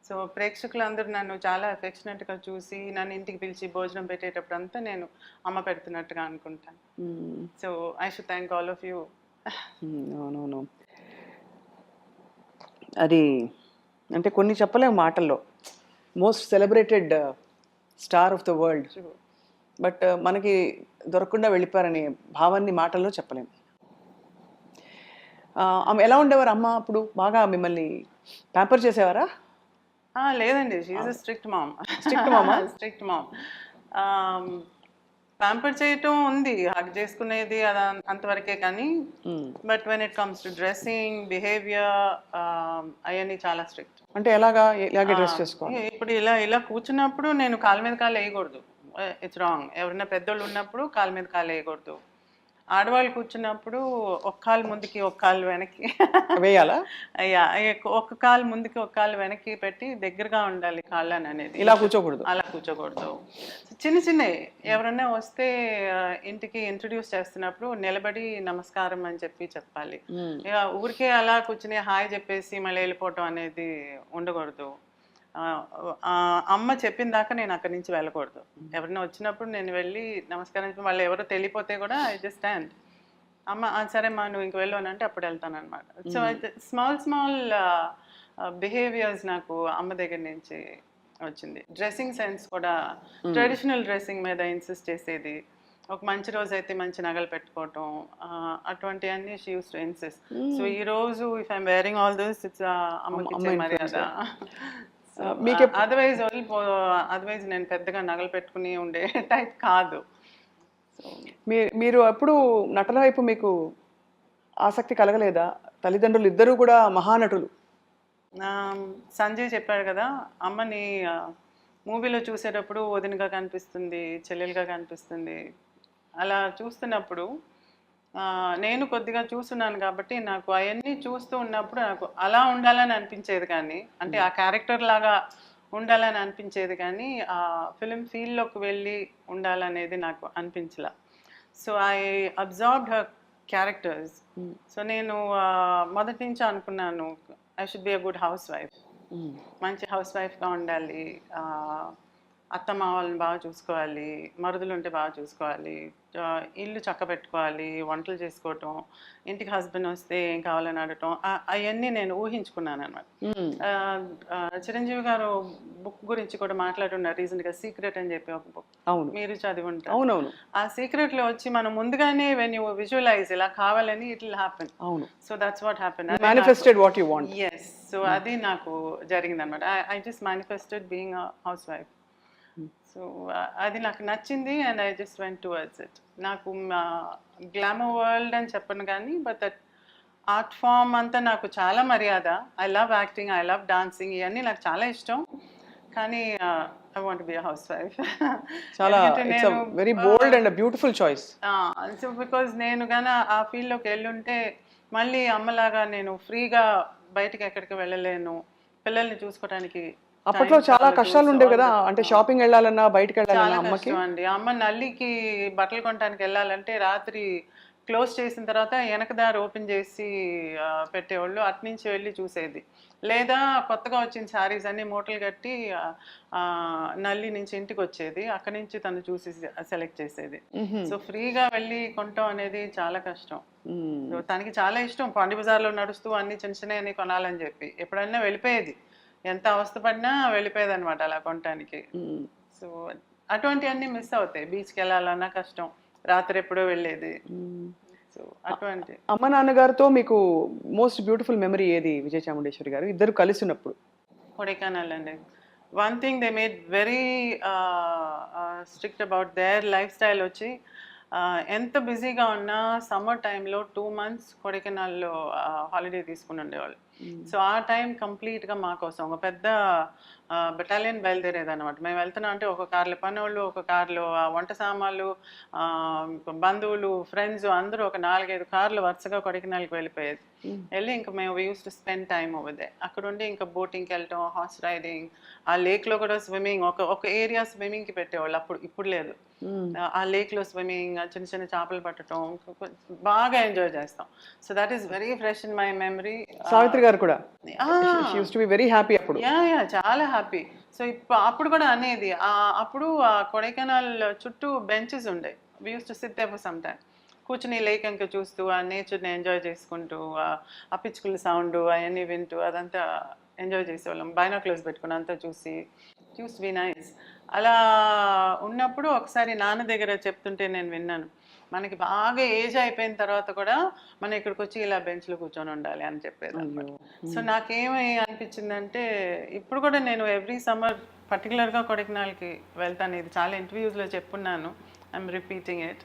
So ప్రేక్షకులందరూ నన్ను చాలా అఫెక్షనేట్గా చూసి నన్ను ఇంటికి పిలిచి భోజనం పెట్టేటప్పుడు అంతా నేను అమ్మ పెడుతున్నట్టుగా అనుకుంటాను. So I should thank all of you. అవునవును, అది అంటే కొన్ని చెప్పలేము మాటల్లో. Most celebrated star of the world, but మనకి దొరకకుండా వెళ్ళిపోయారనే భావాన్ని మాటల్లో చెప్పలేము. ఆమె ఎలా ఉండేవారు అమ్మ అప్పుడు? బాగా మిమ్మల్ని ప్యాంపర్ చేసేవారా? లేదండి, she's a strict mom. Strict mom. Pamper చేయటం ఉంది, హగ్ చేసుకునేది అది అంతవరకే. కానీ but when it comes to dressing, behaviour, అవన్నీ చాలా స్ట్రిక్ట్. అంటే ఎలాగే డ్రెస్ చేసుకోవాలి? ఇప్పుడు ఇలా కూర్చున్నప్పుడు నేను కాలు మీద కాలు వేయకూడదు, ఇట్స్ రాంగ్. ఎవరైనా పెద్దోళ్ళు ఉన్నప్పుడు కాలు మీద కాలు వేయకూడదు. ఆడవాళ్ళు కూర్చున్నప్పుడు ఒక కాలు ముందుకి ఒక కాలు వెనక్కి వేయాలా? అయ్యా, ఒక కాలు ముందుకి ఒక కాలు వెనక్కి పెట్టి దగ్గరగా ఉండాలి కాళ్ళని అనేది. ఇలా కూర్చోకూడదు, అలా కూర్చోకూడదు. చిన్నవి ఎవరైనా వస్తే ఇంటికి ఇంట్రడ్యూస్ చేస్తున్నప్పుడు నిలబడి నమస్కారం అని చెప్పాలి. ఊరికే అలా కూర్చుని హాయ్ చెప్పేసి మళ్ళీ వెళ్ళిపోవటం అనేది ఉండకూడదు. అమ్మ చెప్పిన దాకా నేను అక్కడి నుంచి వెళ్ళకూడదు. ఎవరైనా వచ్చినప్పుడు నేను వెళ్ళి నమస్కారం చెప్పి మళ్ళీ ఎవరో తెలియపోతే కూడా ఐ జస్ట్ స్టాండ్. అమ్మ సరే అమ్మా నువ్వు ఇంక వెళ్ళానంటే అప్పుడు వెళ్తాను అనమాట. సో అయితే స్మాల్ బిహేవియర్స్ నాకు అమ్మ దగ్గర నుంచి వచ్చింది. డ్రెస్సింగ్ సెన్స్ కూడా ట్రెడిషనల్ డ్రెస్సింగ్ మీద ఇన్సిస్ట్ చేసేది. ఒక మంచి రోజు అయితే మంచి నగలు పెట్టుకోవటం, అటువంటివన్నీ she used to insist. So ఈ రోజు if I'm wearing all this it's అమ్మకి ఇచ్చే మర్యాద. అదర్వైజ్ నేను పెద్దగా నగలు పెట్టుకుని ఉండే టైప్ కాదు. మీరు ఎప్పుడు నటన వైపు మీకు ఆసక్తి కలగలేదా? తల్లిదండ్రులు ఇద్దరు కూడా మహానటులు. సంజయ్ చెప్పాడు కదా, అమ్మని మూవీలో చూసేటప్పుడు వదినగా కనిపిస్తుంది, చెల్లెలుగా కనిపిస్తుంది. అలా చూస్తున్నప్పుడు నేను కొద్దిగా చూస్తున్నాను కాబట్టి నాకు అవన్నీ చూస్తూ ఉన్నప్పుడు నాకు అలా ఉండాలని అనిపించేది, కానీ అంటే ఆ క్యారెక్టర్ లాగా ఉండాలని అనిపించేది, కానీ ఆ ఫిలిం ఫీల్డ్లోకి వెళ్ళి ఉండాలనేది నాకు అనిపించలా. So I observed her characters. So నేను మొదటి నుంచి అనుకున్నాను I should be a good housewife, మంచి హౌస్ వైఫ్గా ఉండాలి, అత్తమ్మ వాళ్ళని బాగా చూసుకోవాలి, మరుదులు ఉంటే బాగా చూసుకోవాలి, ఇల్లు చక్క పెట్టుకోవాలి, వంటలు చేసుకోవటం, ఇంటికి హస్బెండ్ వస్తే ఏం కావాలని అడగటం, అవన్నీ నేను ఊహించుకున్నాను అనమాట. చిరంజీవి గారు బుక్ గురించి కూడా మాట్లాడున్నారు రీసెంట్గా, సీక్రెట్ అని చెప్పి ఒక బుక్. అవును, మీరు చదివి ఉంటారు. అవునవును. ఆ సీక్రెట్లో వచ్చి మనం ముందుగానే వెన్ యూ విజువలైజ్ ఇలా కావాలని ఇట్ విల్ హ్యాపెన్. అవును. So that's what happen. Manifested what you want. Yes. So అది నాకు జరిగింది అనమాట. I just manifested being a housewife. So అది నాకు నచ్చింది and I just went towards it. నాకు గ్లామర్ వరల్డ్ అని చెప్పను కానీ బట్ దట్ ఆర్ట్ ఫామ్ అంతా నాకు చాలా మర్యాద. I love acting, I love dancing, ఇవన్నీ నాకు చాలా ఇష్టం. కానీ I want be a housewife. చాలా very bold and beautiful choice. So because నేను కానీ ఆ ఫీల్డ్లోకి వెళ్ళుంటే మళ్ళీ అమ్మలాగా నేను ఫ్రీగా బయటకి ఎక్కడికి వెళ్ళలేను, పిల్లల్ని చూసుకోవడానికి. అప్పట్లో చాలా కష్టాలు ఉండేవి కదా, అంటే షాపింగ్ వెళ్ళాలన్నా బయటకు వెళ్ళాలన్నా అమ్మకి. అండి, అమ్మ నల్లికి బట్టలు కొనడానికి వెళ్ళాలంటే రాత్రి క్లోజ్ చేసిన తర్వాత వెనకదారి ఓపెన్ చేసి పెట్టేవాళ్ళు, అట్నుంచి వెళ్ళి చూసేది. లేదా కొత్తగా వచ్చిన శారీస్ అన్ని మూటలు కట్టి నల్లి నుంచి ఇంటికి వచ్చేది, అక్కడి నుంచి తను చూసి సెలెక్ట్ చేసేది. సో ఫ్రీగా వెళ్ళి కొనటం అనేది చాలా కష్టం. సో తనకి చాలా ఇష్టం పాండి బజార్లో నడుస్తూ అన్ని చిన్న చిన్నవి కొనాలని చెప్పి, ఎప్పుడైనా వెళ్ళిపోయేది, ఎంత అవస్థపడినా వెళ్ళిపోయేది అనమాట అలా కొనటానికి. సో అటువంటివన్నీ మిస్ అవుతాయి. బీచ్కి వెళ్ళాలన్నా కష్టం, రాత్రి ఎప్పుడో వెళ్ళేది. సో అటువంటి. అమ్మ నాన్నగారితో మీకు మోస్ట్ బ్యూటిఫుల్ మెమరీ ఏది విజయ చాముండేశ్వరి గారు ఇద్దరు కలిసి ఉన్నప్పుడు? కొడైకెనాల్ అండి. One thing they made very strict about their life style వచ్చి, ఎంత బిజీగా ఉన్నా సమ్మర్ టైంలో 2 months కొడైకెనాల్లో హాలిడే తీసుకుని ఉండేవాళ్ళు. సో ఆ టైం కంప్లీట్గా మా కోసం ఒక పెద్ద బెటాలియన్ బయలుదేరేది అనమాట. మేము వెళ్తున్నాం అంటే ఒక కార్లో పనోళ్ళు, ఒక కార్లో వంట సామాన్లు, బంధువులు, ఫ్రెండ్స్ అందరూ ఒక 4-5 కార్లు వరుసగా కొడైకెనాల్కి వెళ్ళిపోయేది. వెళ్ళి ఇంకా మేము use to spend time over they. అక్కడ ఉండి ఇంకా బోటింగ్కి వెళ్ళటం, హార్స్ రైడింగ్, ఆ లేక్లో కూడా స్విమ్మింగ్, ఒక ఏరియా స్విమ్మింగ్కి పెట్టేవాళ్ళు, ఇప్పుడు లేదు. ఆ లేక్లో స్విమ్మింగ్, చిన్న చిన్న చేపలు పట్టడం, బాగా ఎంజాయ్ చేస్తాం. So that is very fresh in my memory. Savitri garu కూడా వెరీ హ్యాపీ అప్పుడు. యా చాలా హ్యాపీ. సో అప్పుడు కూడా అనేది, అప్పుడు కొడైకెనాల్ చుట్టూ బెంచెస్ ఉండే, we use to sit there for some time, కూర్చుని లేక్ ఇంకా చూస్తూ ఆ నేచర్ని ఎంజాయ్ చేసుకుంటూ, ఆ పిచ్చుకల సౌండ్ అవన్నీ వింటూ అదంతా ఎంజాయ్ చేసేవాళ్ళం. బైనాక్యులర్స్ పెట్టుకుని అంతా చూసి బి నైస్. అలా ఉన్నప్పుడు ఒకసారి నాన్న దగ్గర చెప్తుంటే నేను విన్నాను, మనకి బాగా ఏజ్ అయిపోయిన తర్వాత కూడా మనం ఇక్కడికి వచ్చి ఇలా బెంచ్లో కూర్చొని ఉండాలి అని చెప్పేది అనమాట. సో నాకేమీ అనిపించిందంటే, ఇప్పుడు కూడా నేను ఎవ్రీ సమ్మర్ పర్టికులర్గా కొడైకెనాల్కి వెళ్తాను. ఇది చాలా ఇంటర్వ్యూస్లో చెప్పున్నాను, ఐఎమ్ రిపీటింగ్ ఇట్.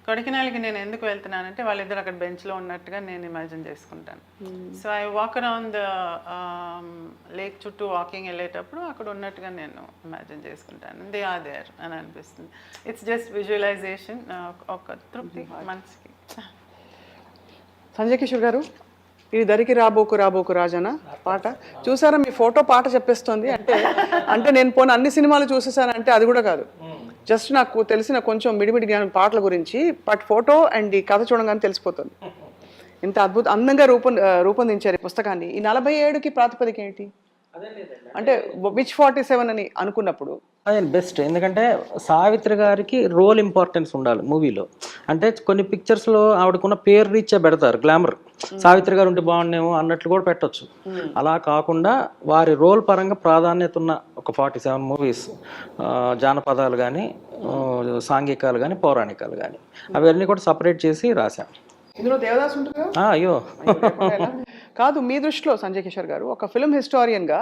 కొడైకెనాల్కి నేను ఎందుకు వెళ్తున్నానంటే వాళ్ళిద్దరు అక్కడ బెంచ్లో ఉన్నట్టుగా నేను ఇమాజిన్ చేసుకుంటాను. So I walk around the lake చుట్టూ వాకింగ్ వెళ్ళేటప్పుడు అక్కడ ఉన్నట్టుగా నేను ఇమాజిన్ చేసుకుంటాను. దే ఆర్ దేర్ అని అనిపిస్తుంది. ఇట్స్ జస్ట్ విజువలైజేషన్, ఒక తృప్తి మనసుకి. సంజయ్ కిషోర్ గారు, ఇది దరికి రాబోకు రాబోకు రాజన పాట చూసారా? మీ ఫోటో పాట చెప్పేస్తుంది. అంటే నేను పోనీ అన్ని సినిమాలు చూసేసానంటే అది కూడా కాదు, జస్ట్ నాకు తెలిసిన కొంచెం మిడిమిడి జ్ఞానం పాటల గురించి, బట్ ఫోటో అండ్ ఈ కథ చూడగానే తెలిసిపోతుంది. ఇంత అందంగా రూపొందించారు ఈ పుస్తకాన్ని. ఈ 47కి ప్రాతిపదిక ఏంటి? అంటే విచ్ 47 అని అనుకున్నప్పుడు అదే బెస్ట్. ఎందుకంటే సావిత్రి గారికి రోల్ ఇంపార్టెన్స్ ఉండాలి మూవీలో. అంటే కొన్ని పిక్చర్స్లో ఆవిడకున్న పేరు రీచ్ పెడతారు, గ్లామర్, సావిత్రి గారు ఉంటే బాగుండేమో అన్నట్లు కూడా పెట్టచ్చు. అలా కాకుండా వారి రోల్ పరంగా ప్రాధాన్యత ఉన్న ఒక 47 మూవీస్, జానపదాలు కానీ, సాంఘికాలు కానీ, పౌరాణికాలు కానీ, అవన్నీ కూడా సపరేట్ చేసి రాశాం. ఇందులో దేవదాస్ ఉంటుంది కదా? అయ్యో కాదు, మీ దృష్టిలో సంజయ్ కిషోర్ గారు ఒక ఫిల్మ్ హిస్టారియన్గా,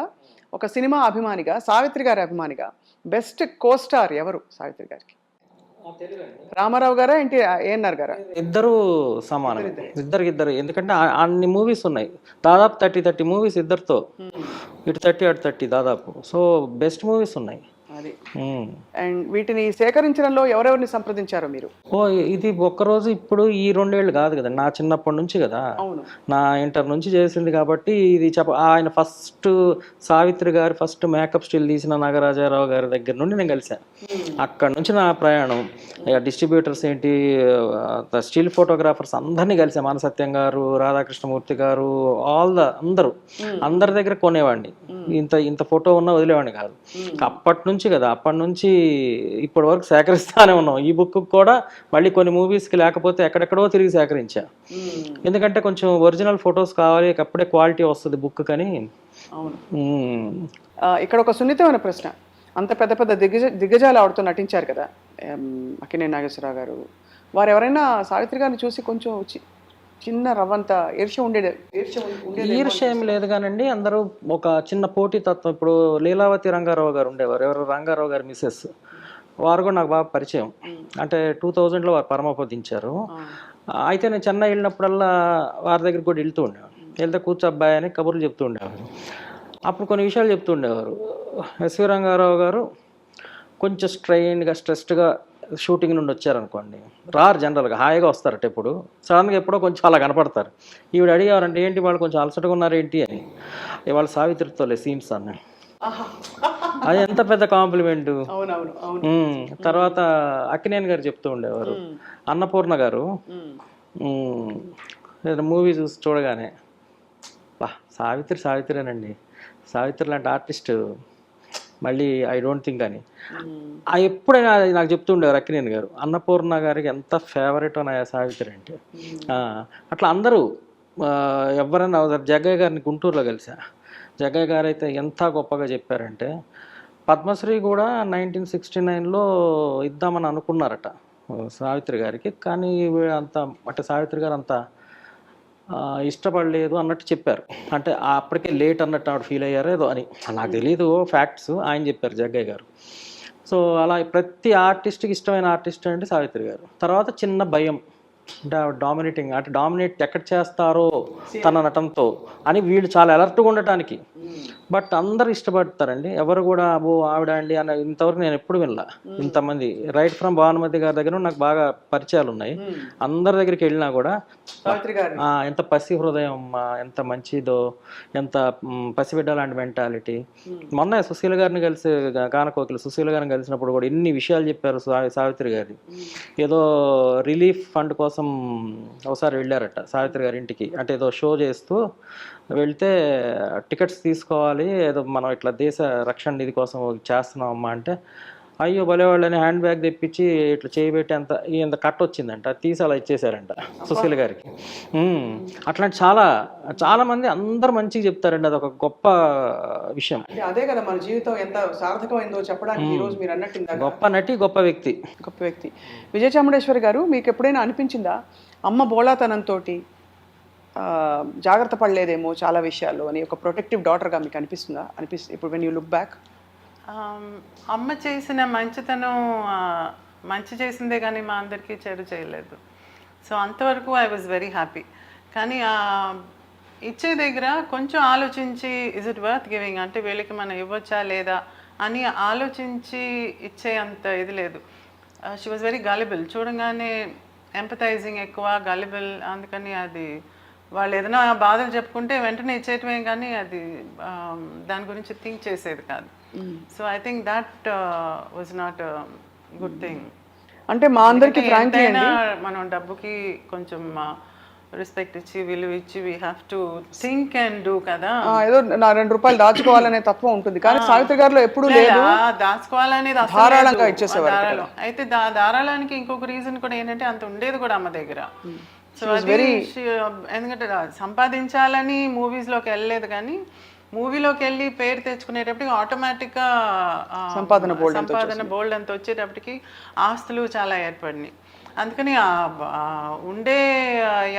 ఒక సినిమా అభిమానిగా, సావిత్రి గారి అభిమానిగా బెస్ట్ కోస్టార్ ఎవరు సావిత్రి గారికి? రామారావు గారా ఏంటి ఏఎన్ఆర్ గారా? ఇద్దరు సమానం, ఇద్దరు. ఎందుకంటే అన్ని మూవీస్ ఉన్నాయి, దాదాపు 30 మూవీస్ ఇద్దరితో, ఇటు 30 అటు 30 దాదాపు. సో బెస్ట్ మూవీస్ ఉన్నాయి. అది ఉమ్. అండ్ వీటిని సేకరించడంలో ఎవరెవరిని సంప్రదించారో మీరు? ఓ ఇది ఒక్కరోజు ఇప్పుడు ఈ 2 ఏళ్ళు కాదు కదా, నా చిన్నప్పటి నుంచి కదా, అవును. నా ఇంటర్ నుంచి చేసింది కాబట్టి ఇది ఆయన ఫస్ట్ సావిత్రి గారు ఫస్ట్ మేకప్ స్టిల్ తీసిన నాగరాజారావు గారి దగ్గర నుండి నేను కలిశాను. అక్కడ నుంచి నా ప్రయాణం డిస్ట్రిబ్యూటర్స్ ఏంటి, స్టిల్ ఫోటోగ్రాఫర్స్ అందరినీ కలిసాం. మానసత్యం గారు, రాధాకృష్ణమూర్తి గారు, అందరి దగ్గర కొనేవాడిని. ఇంత ఇంత ఫోటో ఉన్నా వదిలేవాడిని కాదు. అప్పటి నుంచి కదా, అప్పటి నుంచి ఇప్పటి వరకు సేకరిస్తానే ఉన్నాం. ఈ బుక్ కూడా మళ్ళీ కొన్ని మూవీస్కి లేకపోతే ఎక్కడెక్కడో తిరిగి సేకరించా. ఎందుకంటే కొంచెం ఒరిజినల్ ఫొటోస్ కావాలి, అప్పుడే క్వాలిటీ వస్తుంది బుక్ కని. అవును. ఇక్కడ ఒక సున్నితమైన ప్రశ్న. అంత పెద్ద పెద్ద దిగ్గజాలు ఆవిడతో నటించారు కదా, అక్కినేని నాగేశ్వరరావు గారు, వారు ఎవరైనా సావిత్రి గారిని చూసి కొంచెం చిన్న రవ్వంత ఈర్ష్య ఏం లేదు కానండి. అందరూ ఒక చిన్న పోటీ తత్వం. ఇప్పుడు లీలావతి రంగారావు గారు ఉండేవారు, ఎవరు రంగారావు గారు మిస్సెస్, వారు కూడా నాకు బాగా పరిచయం. అంటే 2000లో వారు పరమపదించారు. అయితే నేను చెన్నై వెళ్ళినప్పుడల్లా వారి దగ్గర కూడా వెళ్తూ ఉండేవారు. వెళ్తే కూర్చో అబ్బాయి అని కబుర్లు చెప్తూ ఉండేవారు. అప్పుడు కొన్ని విషయాలు చెప్తూ ఉండేవారు. ఎస్వి రంగారావు గారు కొంచెం స్ట్రెస్డ్గా షూటింగ్ నుండి వచ్చారనుకోండి, రారు జనరల్గా, హాయిగా వస్తారట. ఎప్పుడు సడన్గా ఎప్పుడో కొంచెం అలా కనపడతారు. ఈవిడ అడిగారంటే ఏంటి వాళ్ళు కొంచెం అలసటగా ఉన్నారు ఏంటి అని. ఇవాళ సావిత్రితోలే సీన్స్ అన్న. అది ఎంత పెద్ద కాంప్లిమెంటు. తర్వాత అక్కినేని గారు చెప్తూ ఉండేవారు, అన్నపూర్ణ గారు మూవీ చూసి చూడగానే సావిత్రేనండి, సావిత్రి లాంటి ఆర్టిస్ట్ మళ్ళీ ఐ డోంట్ థింక్ అని. ఎప్పుడైనా నాకు చెప్తూ ఉండేవారు అక్కినేని గారు. అన్నపూర్ణ గారికి ఎంత ఫేవరెట్ అన్నాయా సావిత్రి అంటే. అట్లా అందరూ ఎవరైనా జగ్గయ్య గారిని గుంటూరులో కలిసా. జగ్గయ్య గారు అయితే ఎంత గొప్పగా చెప్పారంటే, పద్మశ్రీ కూడా 1969లో ఇద్దామని అనుకున్నారట సావిత్రి గారికి, కానీ అంత అంటే సావిత్రి గారు అంత ఇష్టపడలేదు అన్నట్టు చెప్పారు. అంటే అప్పటికే లేట్ అన్నట్టు ఆవిడ ఫీల్ అయ్యారో ఏదో అని, నాకు తెలియదు ఫ్యాక్ట్స్, ఆయన చెప్పారు జగ్గయ్య గారు. సో అలా ప్రతి ఆర్టిస్ట్కి ఇష్టమైన ఆర్టిస్ట్ అంటే సావిత్రి గారు. తర్వాత చిన్న భయం అంటే ఆవిడ డామినేటింగ్, అంటే డామినేట్ ఎక్కడ చేస్తారో తన నటనతో అని వీళ్ళు చాలా అలర్ట్గా ఉండటానికి. బట్ అందరు ఇష్టపడతారండి, ఎవరు కూడా అబ్బో ఆవిడ అండి అని ఇంతవరకు నేను ఎప్పుడు వినలా. ఇంతమంది రైట్ ఫ్రమ్ భానుమతి గారి దగ్గర నాకు బాగా పరిచయాలు ఉన్నాయి. అందరి దగ్గరికి వెళ్ళినా కూడా ఎంత పసి హృదయం అమ్మా, ఎంత మంచిదో, ఎంత పసిబిడ్డ లాంటి మెంటాలిటీ. మొన్న సుశీల గారిని కలిసి, గానకోకిల సుశీల గారిని కలిసినప్పుడు కూడా ఎన్ని విషయాలు చెప్పారు సావిత్రి గారి. ఏదో రిలీఫ్ ఫండ్ కోసం ఒకసారి వెళ్ళారట సావిత్రి గారి ఇంటికి. అంటే ఏదో షో చేస్తూ వెళ్తే టికెట్స్ తీసుకోవాలి, ఏదో మనం ఇట్లా దేశ రక్షణ నిధి కోసం చేస్తున్నాం అమ్మా అంటే, అయ్యో భలేవాళ్ళని హ్యాండ్ బ్యాగ్ తెప్పించి ఇట్లా చేయబెట్టి ఇంత కట్ వచ్చిందంట, తీసి అలా ఇచ్చేసారంట సుశీల గారికి. అట్లాంటి చాలా మంది అందరు మంచిగా చెప్తారండి. అది ఒక గొప్ప విషయం. అదే కదా మన జీవితం ఎంత సార్థకమైందో చెప్పడానికి ఈ రోజు మీరు అన్నట్టు గొప్ప నటి, గొప్ప వ్యక్తి. విజయ చాముండేశ్వరి గారు, మీకు ఎప్పుడైనా అనిపించిందా అమ్మ బోళాతనంతో జాగ్రత్త పడలేదేమో చాలా విషయాల్లో అని, ఒక ప్రొటెక్టివ్ డాటర్గా మీకు అనిపిస్తుందా? ఇప్పుడు వెన్ యూ లుక్ బ్యాక్. అమ్మ చేసిన మంచితనం మంచి చేసిందే కానీ మా అందరికీ చెడు చేయలేదు. సో అంతవరకు ఐ వాజ్ వెరీ హ్యాపీ. కానీ ఇచ్చే దగ్గర కొంచెం ఆలోచించి ఇజ్ ఇట్ వర్త్ గివింగ్, అంటే వీళ్ళకి మనం ఇవ్వచ్చా లేదా అని ఆలోచించి ఇచ్చే అంత ఇది లేదు. షీ వాజ్ వెరీ గలిబుల్, చూడగానే ఎంపథైజింగ్ ఎక్కువ, గలిబుల్. అందుకని అది వాళ్ళు ఏదైనా బాధలు చెప్పుకుంటే వెంటనే ఇచ్చేయటమే కానీ అది దాని గురించి థింక్ చేసేది కాదు. So I think that was not good thing. అంటే మా అందరికీ మనం డబ్బుకి కొంచెం రెస్పెక్ట్ ఇచ్చి విలువ ఇచ్చి we have to think and do కదా. ఏదో నా 2 రూపాయలు దాచుకోవాలనే తత్వం ఉంటుంది, కానీ సావిత్రి గారిలో ఎప్పుడు లేదు. దాచుకోవాలనేది ధారాళంగా ఇచ్చేసేవారు. అయితే ధారాళానికి ఇంకొక రీజన్ కూడా ఏంటంటే అంత ఉండేది కూడా అమ్మ దగ్గర. సో అది ఎందుకంటే సంపాదించాలని మూవీస్లోకి వెళ్ళలేదు, కానీ మూవీలోకి వెళ్ళి పేరు తెచ్చుకునేటప్పటికి ఆటోమేటిక్గా సంపాదన బోల్డ్ అంత వచ్చేటప్పటికి ఆస్తులు చాలా ఏర్పడినాయి. అందుకని ఉండే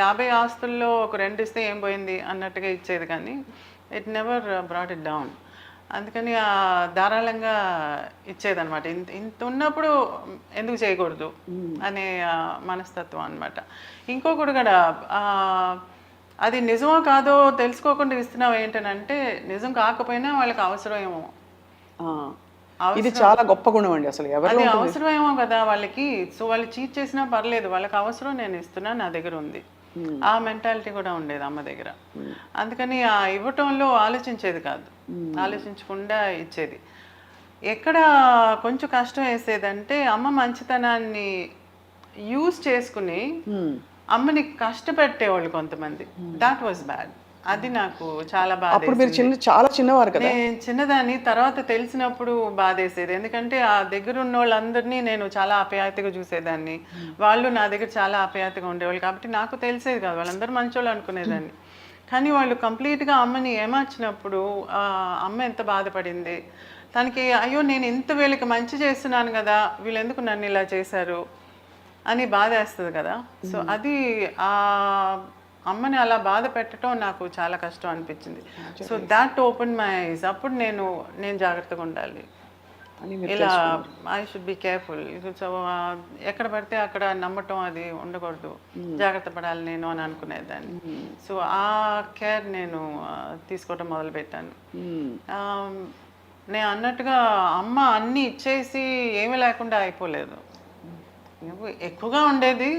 50 ఆస్తుల్లో ఒక 2 ఇస్తే ఏం పోయింది అన్నట్టుగా ఇచ్చేది, కానీ it never brought it down. అందుకని ధారాళంగా ఇచ్చేదనమాట. ఇంత ఉన్నప్పుడు ఎందుకు చేయకూడదు అనే మనస్తత్వం అనమాట. ఇంకొకటి కూడా అది నిజమో కాదో తెలుసుకోకుండా ఇస్తున్నావు ఏంటనంటే, నిజం కాకపోయినా వాళ్ళకి అవసరం ఏమో ఇది చాలా గొప్ప గుణం అండి అసలు ఎవరు అది అవసరమేమో కదా వాళ్ళకి. సో వాళ్ళు చీట్ చేసినా పర్లేదు, వాళ్ళకి అవసరం నేను ఇస్తున్నా, నా దగ్గర ఉంది, ఆ మెంటాలిటీ కూడా ఉండేది అమ్మ దగ్గర. అందుకని ఆ ఇవ్వటంలో ఆలోచించేది కాదు, ఆలోచించకుండా ఇచ్చేది. ఎక్కడ కొంచెం కష్టం వేసేదంటే అమ్మ మంచితనాన్ని యూజ్ చేసుకుని అమ్మని కష్టపెట్టేవాళ్ళు కొంతమంది. That was bad. అది నాకు చాలా బాధ. అప్పుడు మీరు చాలా చిన్నవారు కదా. నేను చిన్నదాన్ని, తర్వాత తెలిసినప్పుడు బాధేసేది. ఎందుకంటే ఆ దగ్గర ఉన్న వాళ్ళందరినీ నేను చాలా ఆప్యాయతగా చూసేదాన్ని, వాళ్ళు నా దగ్గర చాలా ఆప్యాయతగా ఉండేవాళ్ళు. కాబట్టి నాకు తెలిసేది కాదు, వాళ్ళందరూ మంచోళ్ళు అనుకునేదాన్ని. కానీ వాళ్ళు కంప్లీట్గా అమ్మని ఏమార్చినప్పుడు అమ్మ ఎంత బాధపడింది. తనకి అయ్యో నేను ఇంత వీళ్ళకి మంచి చేస్తున్నాను కదా, వీళ్ళు ఎందుకు నన్ను ఇలా చేశారు అని బాధ వేస్తుంది కదా. సో అది అమ్మని అలా బాధ పెట్టడం నాకు చాలా కష్టం అనిపించింది. So that open my eyes. అప్పుడు నేను జాగ్రత్తగా ఉండాలి, ఇలా I should be careful. So ఎక్కడ పడితే అక్కడ నమ్మటం అది ఉండకూడదు, జాగ్రత్త పడాలి నేను అని అనుకునేదాన్ని. సో ఆ కేర్ నేను తీసుకోవటం మొదలుపెట్టాను. నేను అన్నట్టుగా అమ్మ అన్నీ ఇచ్చేసి ఏమీ లేకుండా అయిపోలేదు, ఎక్కువగా ఉండేది,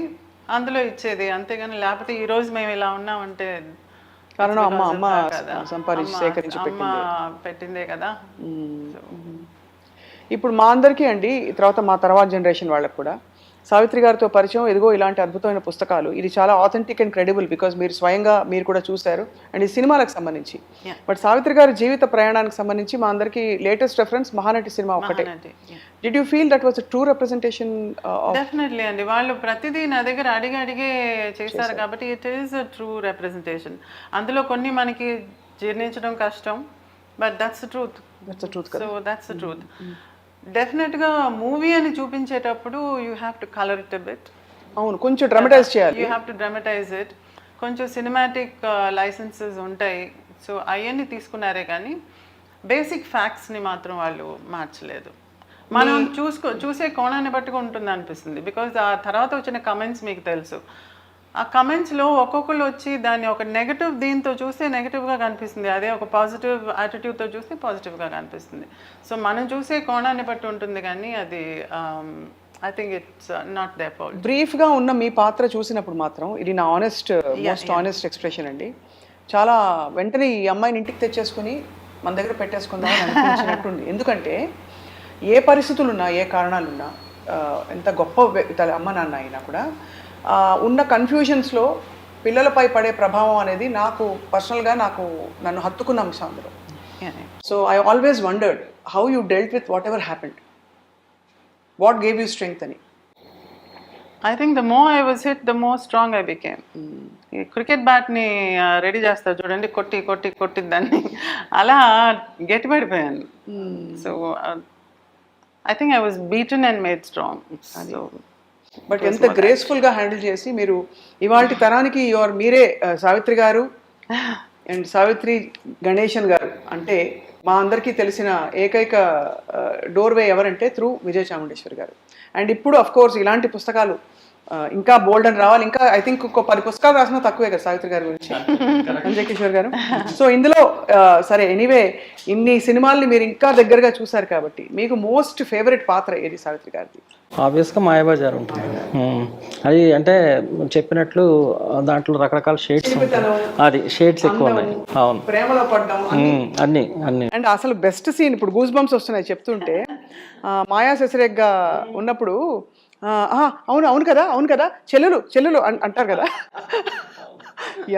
అందులో ఇచ్చేది, అంతేగాని లేకపోతే ఈ రోజు మేము ఇలా ఉన్నామంటే కారణం అమ్మ సంపాదించి సేకరించి పెట్టిందే కదా. ఇప్పుడు మా అందరికీ అండి, మా తర్వాత జనరేషన్ వాళ్ళకి కూడా సావిత్రి గారితో పరిచయం, ఇదిగో ఇలాంటి అద్భుతమైన పుస్తకాలు, ఇది చాలా ఆథెంటిక్ అండ్ క్రెడిబుల్, బికాజ్ మీరు స్వయంగా మీరు కూడా చూశారు అండ్ ఈ సినిమాలకు సంబంధించి. బట్ సావిత్రి గారి జీవిత ప్రయాణానికి సంబంధించి మా అందరికీ లేటెస్ట్ రెఫరెన్స్ మహానటి సినిమా ఒకటే. Did you feel that was a true representation? Definitely అండి, వాళ్ళు ప్రతిదీ నా దగ్గర అడిగే చేశారు కాబట్టి it is a true representation. అందులో కొన్ని మనకి జీర్ణించడం కష్టం, but that's truth. So that's the truth. డెఫినెట్గా మూవీ అని చూపించేటప్పుడు you have to colour it a bit. అవును, కొంచెం డ్రామటైజ్ చేయాలి, you have to dramatise it. కొంచెం సినిమాటిక్ లైసెన్సెస్ ఉంటాయి, సో అవన్నీ తీసుకున్నారే కానీ బేసిక్ ఫ్యాక్ట్స్ని మాత్రం వాళ్ళు మార్చలేదు. మనం చూసే కోణాన్ని బట్టి ఉంటుంది అనిపిస్తుంది. బికాజ్ ఆ తర్వాత వచ్చిన కమెంట్స్ మీకు తెలుసు, ఆ కమెంట్స్లో ఒక్కొక్కరు వచ్చి దాన్ని ఒక నెగటివ్ దీంతో చూస్తే నెగటివ్గా కనిపిస్తుంది, అదే ఒక పాజిటివ్ యాటిట్యూడ్తో చూస్తే పాజిటివ్గా కనిపిస్తుంది. సో మనం చూసే కోణాన్ని బట్టి ఉంటుంది కానీ అది I think it's not their fault. బ్రీఫ్గా ఉన్న మీ పాత్ర చూసినప్పుడు మాత్రం ఇది నా మోస్ట్ ఆనెస్ట్ ఎక్స్ప్రెషన్ అండి, చాలా వెంటనే ఈ అమ్మాయిని ఇంటికి తెచ్చేసుకుని మన దగ్గర పెట్టేసుకుందాం అని అనిపించినట్టుంది. ఎందుకంటే ఏ పరిస్థితులున్నా, ఏ కారణాలున్నా, ఎంత గొప్ప అమ్మ నాన్న అయినా కూడా ఉన్న కన్ఫ్యూజన్స్లో పిల్లలపై పడే ప్రభావం అనేది నాకు పర్సనల్గా నన్ను హత్తుకున్న అంశం అందులో. So I always wondered how you dealt with whatever happened, what gave you strength అని. I think the more I was hit the more strong I became. ఈ క్రికెట్ బ్యాట్ని రెడీ చేస్తారు చూడండి, కొట్టి దాన్ని అలా గట్టిపడిపోయాను. So I think I was beaten and made strong. So but ఎంత గ్రేస్ఫుల్గా హ్యాండిల్ చేసి మీరు ఇవాళ తరానికి మీరే సావిత్రి గారు అండ్ సావిత్రి గణేశన్ గారు అంటే మా అందరికీ తెలిసిన ఏకైక డోర్వే ఎవరంటే త్రూ విజయ చాముండేశ్వరి గారు. అండ్ ఇప్పుడు అఫ్ కోర్స్ ఇలాంటి పుస్తకాలు ఇంకా బోల్డ్ అని రావాలి, ఇంకా ఐ థింక్ ఇంకో 10 పుస్తకాలు రాసినా తక్కువే కదా సావిత్రి గారి గురించి, అంజయ్ కిషోర్ గారు. సో ఇందులో సరే ఎనీవే ఇన్ని సినిమాల్ని మీరు ఇంకా దగ్గరగా చూసారు కాబట్టి మీకు మోస్ట్ ఫేవరెట్ పాత్ర ఏది సావిత్రి గారిది? ఆబ్వియస్గా మాయాబజార్ ఉంటుంది. అది అంటే చెప్పినట్లు దాంట్లో రకరకాల షేడ్స్ ఉంటాయి, అది షేడ్స్ ఎక్కువ ఉన్నాయి. అవును, ప్రేమలో పడ్డం అన్ని. అండ్ అసలు బెస్ట్ సీన్ ఇప్పుడు గూస్ బంప్స్ వస్తున్నాయి చెప్తుంటే, మాయా శశిరేఖగా ఉన్నప్పుడు అవును కదా చెల్లెలు అంటారు కదా,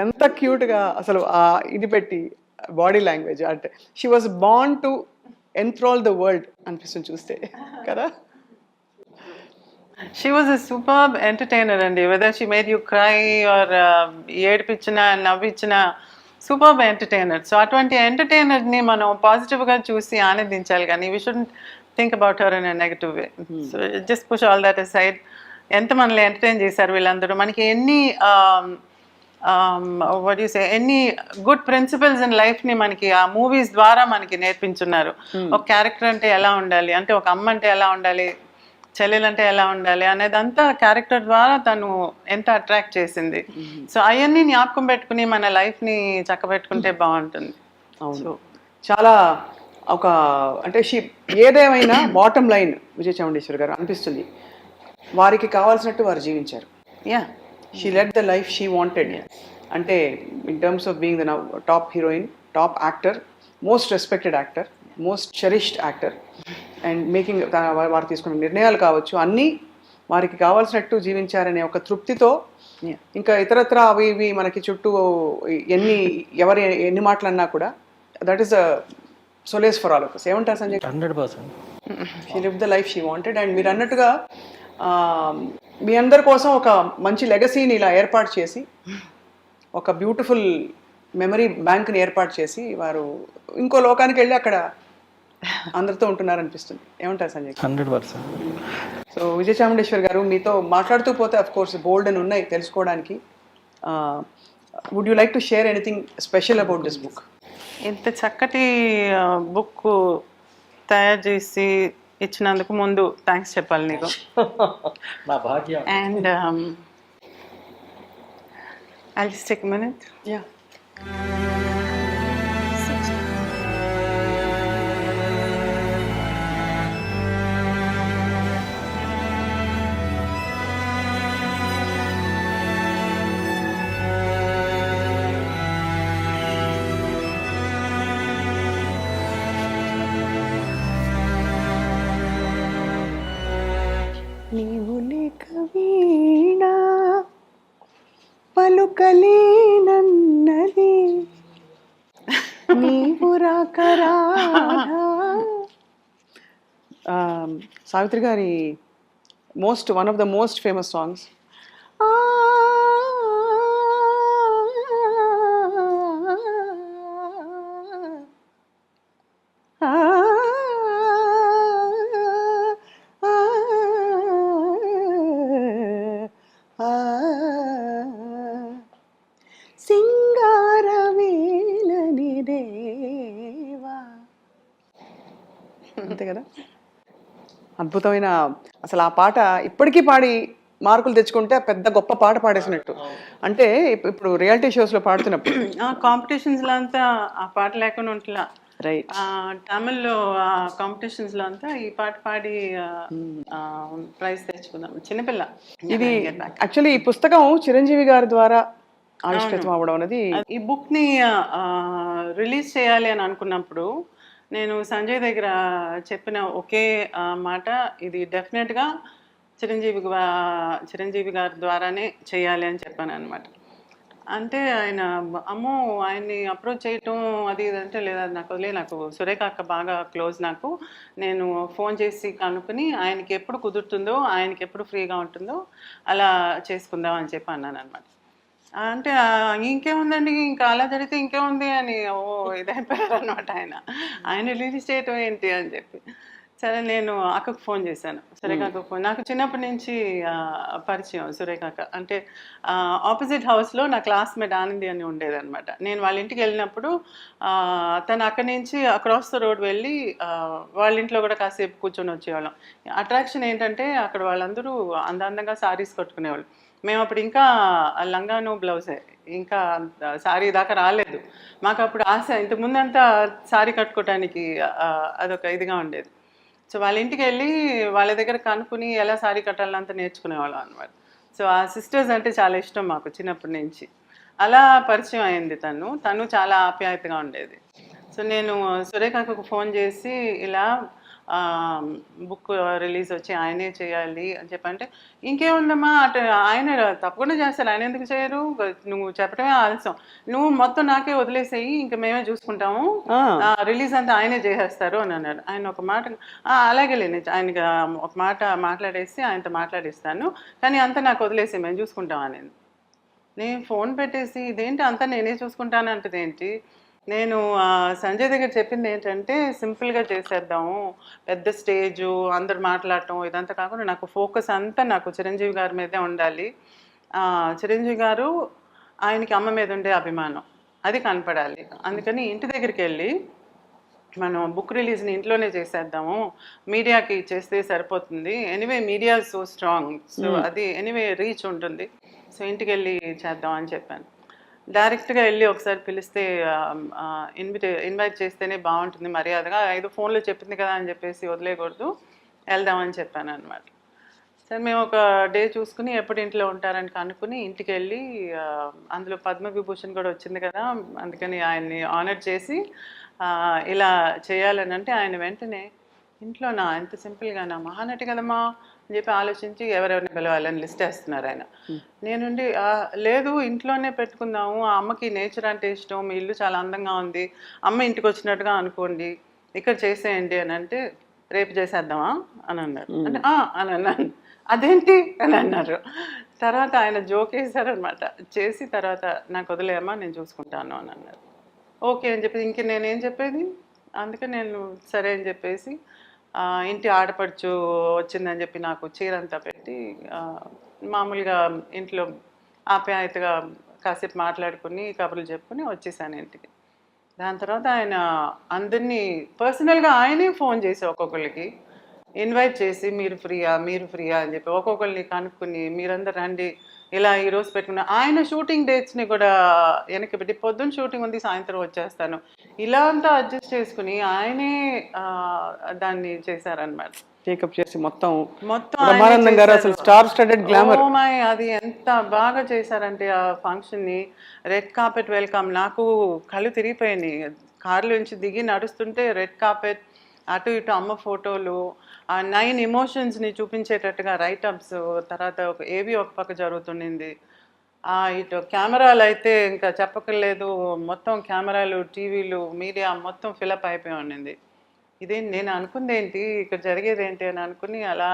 ఎంత క్యూట్గా అసలు ఇది పెట్టి బాడీ లాంగ్వేజ్ అంటే she was born to enthral the world అనిపిస్తుంది చూస్తే కదా. She was a superb entertainer and whether she made you cry or ఏడిపించినా నవ్వించినా సూపర్బ్ ఎంటర్టైనర్. సో అటువంటి ఎంటర్టైనర్ని మనం పాజిటివ్గా చూసి ఆనందించాలి కానీ we shouldn't think about her in a negative way. So just push all that aside. ఎంత మనల్ని ఎంటర్టైన్ చేశారు వీళ్ళందరూ, మనకి ఎన్ని వాట్ యు సే ఎన్ని గుడ్ ప్రిన్సిపల్స్ ఇన్ లైఫ్ని మనకి ఆ మూవీస్ ద్వారా మనకి నేర్పించున్నారు. ఒక క్యారెక్టర్ అంటే ఎలా ఉండాలి, అంటే ఒక అమ్మ అంటే ఎలా ఉండాలి, చెల్లెలంటే ఎలా ఉండాలి అనేదంతా క్యారెక్టర్ ద్వారా తను ఎంత అట్రాక్ట్ చేసింది. సో అవన్నీ జ్ఞాపకం పెట్టుకుని మన లైఫ్ని చక్కబెట్టుకుంటే బాగుంటుంది. అవును, చాలా ఒక అంటే ఏదేమైనా బాటమ్ లైన్ విజయ చాముండేశ్వరి గారు అనిపిస్తుంది, వారికి కావాల్సినట్టు వారు జీవించారు. Yeah she led the life she wanted. అంటే in terms of being the top heroine, top actor, most respected actor, most cherished actor, and making వారు తీసుకున్న నిర్ణయాలు కావచ్చు అన్నీ వారికి కావాల్సినట్టు జీవించారనే ఒక తృప్తితో, ఇంకా ఇతరత్ర అవి ఇవి మనకి చుట్టూ ఎవరు ఎన్ని మాటలు అన్నా కూడా that is a solace for all of us. ఏమంటారు Sanjay? 100%. She live the life she wanted. And మీరు అన్నట్టుగా మీ అందరి కోసం ఒక మంచి లెగసీని ఇలా ఏర్పాటు చేసి, ఒక బ్యూటిఫుల్ మెమరీ బ్యాంక్ని ఏర్పాటు చేసి వారు ఇంకో లోకానికి వెళ్ళి అక్కడ అందరితో ఉంటున్నారనిపిస్తుంది. ఏమంటారు సంజయ్? 100%. సో విజయ చాముండేశ్వరి గారు, మీతో మాట్లాడుతూ పోతే అఫ్ కోర్స్ బోల్డ్ అని ఉన్నాయి తెలుసుకోవడానికి. Would you like to share anything special about this book? ఇంత చక్కటి బుక్ తయారు చేసి ఇచ్చినందుకు ముందు థ్యాంక్స్ చెప్పాలి నీకు. నా భాగ్యం. And I'll just take a minute. Yeah. నీవు లేక వీణా పలుకలేనన్నది, నీవు రాక రాధా. సావిత్రి గారి one of the most famous songs. సింగారవేలని దేవా, అంతే కదా. అద్భుతమైన అసలు ఆ పాట ఇప్పటికీ పాడి మార్కులు తెచ్చుకుంటే పెద్ద గొప్ప పాట పాడేసినట్టు. అంటే ఇప్పుడు రియాలిటీ షోస్లో పాడుతున్నప్పుడు కాంపిటీషన్స్లో అంతా ఆ పాట లేకుండా ఉంటున్నా. రైట్. తమిళ్లో కాంపిటీషన్స్లో అంతా ఈ పాట పాడి ప్రైజ్ తెచ్చుకుందాం. చిన్నపిల్ల. ఇది యాక్చువల్లీ ఈ పుస్తకం చిరంజీవి గారి ద్వారా ఆవిష్కృతం అవ్వడం అనేది. ఈ బుక్ ని రిలీజ్ చేయాలి అని అనుకున్నప్పుడు నేను సంజయ్ దగ్గర చెప్పిన ఒకే మాట, ఇది డెఫినెట్ గా చిరంజీవి గారి ద్వారానే చేయాలి అని చెప్పాను అనమాట. అంటే ఆయన అమ్మో ఆయన్ని అప్రోచ్ చేయటం అది ఇదంటే లేదా, నాకు నాకు సురేఖ అక్క బాగా క్లోజ్. నాకు నేను ఫోన్ చేసి కనుక్కుని ఆయనకి ఎప్పుడు కుదురుతుందో, ఆయనకి ఎప్పుడు ఫ్రీగా ఉంటుందో అలా చేసుకుందాం అని చెప్పి అన్నాను అనమాట. అంటే ఇంకేముందండి, ఇంకా అలా జరిగితే ఇంకేముంది అని ఇదైపోయారు అనమాట. ఆయన రిలీజ్ చేయటం ఏంటి అని చెప్పి. సరే నేను అక్కకు ఫోన్ చేశాను, సురేఖ అక్కకు ఫోన్. నాకు చిన్నప్పటి నుంచి పరిచయం సురేఖ అక్క. అంటే ఆపోజిట్ హౌస్లో నా క్లాస్మేట్ ఆనంది అని ఉండేది అనమాట. నేను వాళ్ళ ఇంటికి వెళ్ళినప్పుడు తను అక్కడి నుంచి అక్రాస్ ద రోడ్ వెళ్ళి వాళ్ళ ఇంట్లో కూడా కాసేపు కూర్చొని వచ్చేవాళ్ళం. అట్రాక్షన్ ఏంటంటే అక్కడ వాళ్ళందరూ అందంగా సారీస్ కట్టుకునేవాళ్ళు. మేము అప్పుడు ఇంకా లంగాను బ్లౌజే, ఇంకా సారీ దాకా రాలేదు మాకు. అప్పుడు ఆశ, ఇంతకుముందంతా సారీ కట్టుకోవటానికి అదొక ఇదిగా ఉండేది. సో వాళ్ళ ఇంటికి వెళ్ళి వాళ్ళ దగ్గర కనుక్కుని ఎలా సారీ కట్టాలంతా నేర్చుకునేవాళ్ళం అనమాట. సో ఆ సిస్టర్స్ అంటే చాలా ఇష్టం మాకు చిన్నప్పటి నుంచి. అలా పరిచయం అయింది తను చాలా ఆప్యాయతగా ఉండేది. సో నేను సురేఖకు ఫోన్ చేసి ఇలా బుక్ రిలీజ్ వచ్చి ఆయనే చేయాలి అని చెప్పంటే, ఇంకేముందమ్మా అటు ఆయన తప్పకుండా చేస్తారు, ఆయన ఎందుకు చేయరు, నువ్వు చెప్పడమే ఆలస్యం, నువ్వు మొత్తం నాకే వదిలేసేయి, ఇంకా మేమే చూసుకుంటాము, రిలీజ్ అంతా ఆయనే చేసేస్తారు అని అన్నాడు. ఆయన ఒక మాట అలాగే లేని ఆయనకి ఒక మాట మాట్లాడేసి ఆయనతో మాట్లాడిస్తాను, కానీ అంతా నాకు వదిలేసి మేము చూసుకుంటాం అనేది. నేను ఫోన్ పెట్టేసి ఇదేంటి అంతా నేనే చూసుకుంటాను అంటది ఏంటి. నేను సంజయ్ దగ్గర చెప్పింది ఏంటంటే సింపుల్గా చేసేద్దాము, పెద్ద స్టేజు అందరు మాట్లాడటం ఇదంతా కాకుండా నాకు ఫోకస్ అంతా నాకు చిరంజీవి గారి మీదే ఉండాలి. చిరంజీవి గారు ఆయనకి అమ్మ మీద ఉండే అభిమానం అది కనపడాలి. అందుకని ఇంటి దగ్గరికి వెళ్ళి మనం బుక్ రిలీజ్ని ఇంట్లోనే చేసేద్దాము, మీడియాకి చేస్తే సరిపోతుంది, anyway media so strong, so అది ఎనీవే రీచ్ ఉంటుంది, సో ఇంటికి వెళ్ళి చేద్దాం అని చెప్పాను. డైరెక్ట్గా వెళ్ళి ఒకసారి పిలిస్తే ఇన్వైట్ చేస్తేనే బాగుంటుంది మర్యాదగా, ఏదో ఫోన్లో చెప్పింది కదా అని చెప్పేసి వదిలేయకూడదు, వెళ్దామని చెప్పాను అనమాట. సరే మేము ఒక డే చూసుకుని ఎప్పుడు ఇంట్లో ఉంటారని కనుక్కుని ఇంటికి వెళ్ళి అందులో పద్మవిభూషణ్ కూడా వచ్చింది కదా, అందుకని ఆయన్ని ఆనర్ చేసి ఇలా చేయాలని అంటే ఆయన వెంటనే ఇంట్లోనా ఎంత సింపుల్గానా, మహానటి కదమ్మా అని చెప్పి ఆలోచించి ఎవరెవరిని పిలవాలని లిస్ట్ వేస్తున్నారు ఆయన. నేనుండి లేదు ఇంట్లోనే పెట్టుకుందాము, ఆ అమ్మకి నేచర్ అంటే ఇష్టం, మీ ఇల్లు చాలా అందంగా ఉంది, అమ్మ ఇంటికి వచ్చినట్టుగా అనుకోండి, ఇక్కడ చేసేయండి అని అంటే రేపు చేసేద్దామా అని అన్నారు. అంటే అని అన్నాను. అదేంటి అని అన్నారు. తర్వాత ఆయన జోక్ వేశారనమాట. చేసి తర్వాత నాకు వదిలేయమ్మా నేను చూసుకుంటాను అని అన్నారు. ఓకే అని చెప్పి ఇంక నేనేం చెప్పేది, అందుకే నేను సరే అని చెప్పేసి ఇంటి ఆడపడుచు వచ్చిందని చెప్పి నాకు చీరంతా పెట్టి మామూలుగా ఇంట్లో ఆప్యాయతగా కాసేపు మాట్లాడుకుని కబుర్లు చెప్పుకుని వచ్చేసాను ఇంటికి. దాని తర్వాత ఆయన అందరినీ పర్సనల్గా ఆయనే ఫోన్ చేసి ఒక్కొక్కరికి ఇన్వైట్ చేసి మీరు ఫ్రీయా అని చెప్పి ఒక్కొక్కరిని కనుక్కుని మీరందరూ రండి ఇలా ఈరోజు పెట్టుకున్న ఆయన షూటింగ్ డేట్స్ని కూడా వెనక్కి పెట్టి పొద్దున్న షూటింగ్ ఉంది సాయంత్రం వచ్చేస్తాను ఇలా అంతా అడ్జస్ట్ చేసుకుని ఆయనే దాన్ని చేశారనమాట. టేకప్ చేసి మొత్తం బ్రహ్మానందం గారు అసలు స్టార్ స్టడెడ్ గ్లామర్. అది ఎంత బాగా చేశారంటే ఆ ఫంక్షన్ని, రెడ్ కార్పెట్ వెల్కమ్, నాకు కళ్ళు తిరిగిపోయినాయి. కార్లో నుంచి దిగి నడుస్తుంటే రెడ్ కార్పెట్, అటు ఇటు అమ్మ ఫోటోలు, ఆ 9 ఎమోషన్స్ని చూపించేటట్టుగా రైటప్స్, తర్వాత ఏవి ఒక పక్క జరుగుతుండింది. ఇటు కెమెరాలు అయితే ఇంకా చెప్పక్కర్లేదు, మొత్తం కెమెరాలు, టీవీలు, మీడియా మొత్తం ఫిలప్ అయిపోయి ఉండింది. ఇదేంటి నేను అనుకుంది ఏంటి, ఇక్కడ జరిగేది ఏంటి అని అనుకుని అలా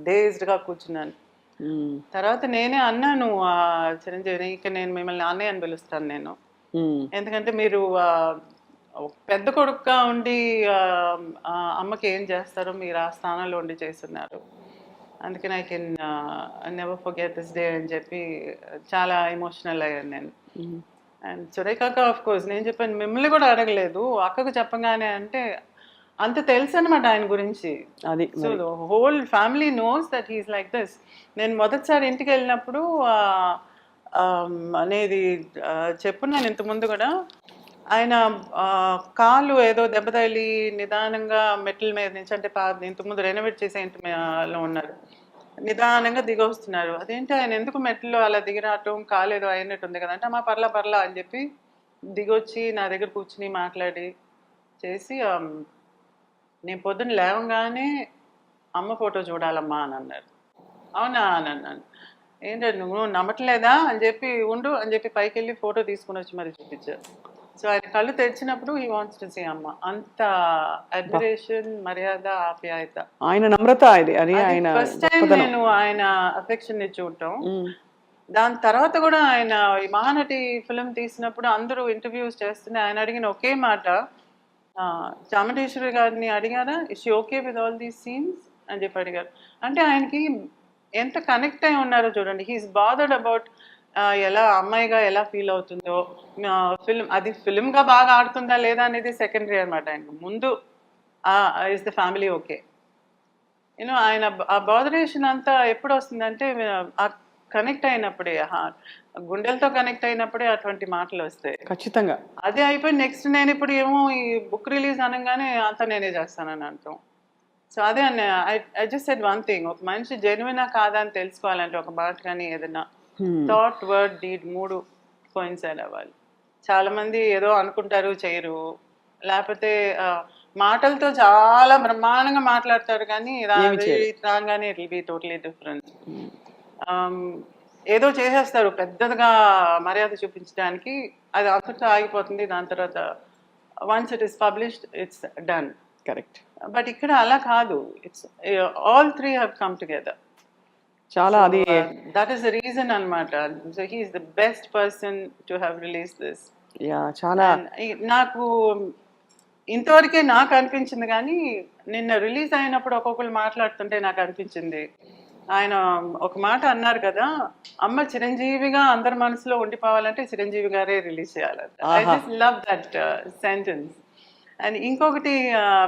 డేజ్డ్గా కూర్చున్నాను. తర్వాత నేనే అన్నాను చిరంజీవిని, ఇక నేను మిమ్మల్ని అన్నయ్య అని పిలుస్తాను నేను, ఎందుకంటే మీరు పెద్ద కొడుకుగా ఉండి అమ్మకి ఏం చేస్తారో మీరు ఆ స్థానంలో ఉండి చేస్తున్నారు, అందుకని I can never forget this day అని చెప్పి చాలా ఎమోషనల్ అయ్యాను నేను. అండ్ సురేఖక్క ఆఫ్ కోర్స్ నేను చెప్పాను, మిమ్మల్ని కూడా అడగలేదు, అక్కకు చెప్పగానే అంటే అంత తెలుసు అనమాట ఆయన గురించి. అది so whole family knows that he's like this. నేను మొదటిసారి ఇంటికి వెళ్ళినప్పుడు అనేది చెప్పున్నాను ఇంతకుముందు కూడా, ఆయన కాళ్ళు ఏదో దెబ్బ తగిలి నిదానంగా మెట్ల మీద నుంచి, అంటే ఇంతకుముందు రెనోవేట్ చేసే ఇంటిలో ఉన్నారు, నిదానంగా దిగొస్తున్నారు. అదేంటి ఆయన ఎందుకు మెట్లో అలా దిగిరావటం, కాలు ఏదో అయినట్టు ఉంది కదా అంటే అమ్మా పర్లా అని చెప్పి దిగొచ్చి నా దగ్గర కూర్చుని మాట్లాడి చేసి నేను పొద్దున్న లేవగానే అమ్మ ఫోటో చూడాలమ్మా అని అన్నారు. అవునా అని అన్నాను. ఏంటంటే నువ్వు నమ్మట్లేదా అని చెప్పి ఉండు అని చెప్పి పైకి వెళ్ళి ఫోటో తీసుకుని వచ్చి మరి చూపించారు. సో ఆయన కళ్ళు తెరిచినప్పుడు హీ వాంట్స్ టు సీ అమ్మ, అంత అడ్మిరేషన్, మర్యాద, ఆప్యాయత, ఆయన నమ్రత. అది ఆయన ఫస్ట్ టైం నేను ఆయన అఫెక్షన్ ని చూడటం. దాని తర్వాత కూడా ఆయన ఈ మహానటి ఫిలిం తీసినప్పుడు అందరూ ఇంటర్వ్యూస్ చేస్తుంటే ఆయన అడిగిన ఒకే మాట, చాముండేశ్వరి గారిని అడిగారా is she okay with all these scenes అని చెప్పి అడిగారు. అంటే ఆయనకి ఎంత కనెక్ట్ అయి ఉన్నారో చూడండి. హీఈస్ బాదర్డ్ అబౌట్ ఎలా అమ్మాయిగా ఎలా ఫీల్ అవుతుందో, ఫిల్మ్ అది ఫిల్మ్గా బాగా ఆడుతుందా లేదా అనేది సెకండరీ అనమాట. ఆయనకు ముందు is the family okay. You know ఆయన ఆ బాదరేషన్ అంతా ఎప్పుడు వస్తుందంటే కనెక్ట్ అయినప్పుడే, గుండెలతో కనెక్ట్ అయినప్పుడే అటువంటి మాటలు వస్తాయి ఖచ్చితంగా. అదే అయిపోయి నెక్స్ట్ నేను ఇప్పుడు ఏమో ఈ బుక్ రిలీజ్ అనగానే అంతా నేనే చేస్తానని అంటాం. సో అదే అన్న I just said one thing, ఒక మనిషి జెన్యునా కాదా అని తెలుసుకోవాలంటే ఒక మాట కానీ ఏదైనా థాట్, వర్డ్, డీడ్ 3 కోయిన్సైడ్ అవ్వాలి. చాలా మంది ఏదో అనుకుంటారు చేయరు, లేకపోతే మాటలతో చాలా బ్రహ్మాండంగా మాట్లాడతారు కానీ రాగానే it will be totally different. ఏదో చేసేస్తారు పెద్దదిగా మర్యాద చూపించడానికి, అది అంతటా ఆగిపోతుంది. దాని తర్వాత once it is published it's done. Correct. But ఇక్కడ అలా కాదు, it's all 3 have come together. చాలా అది దట్ ఈస్ ద రీజన్ అన్నమాట. So he is the best person to have release this. చాలా నాకు ఇంతవరకే నాకు అనిపించింది, కానీ నిన్న రిలీజ్ అయినప్పుడు ఒక్కొక్కరు మాట్లాడుతుంటే నాకు అనిపించింది, ఆయన ఒక మాట అన్నారు కదా, అమ్మ చిరంజీవిగా అందరి మనసులో ఉండిపోవాలంటే చిరంజీవి గారే రిలీజ్ చేయాలంట. I just love that sentence. And ఇంకొకటి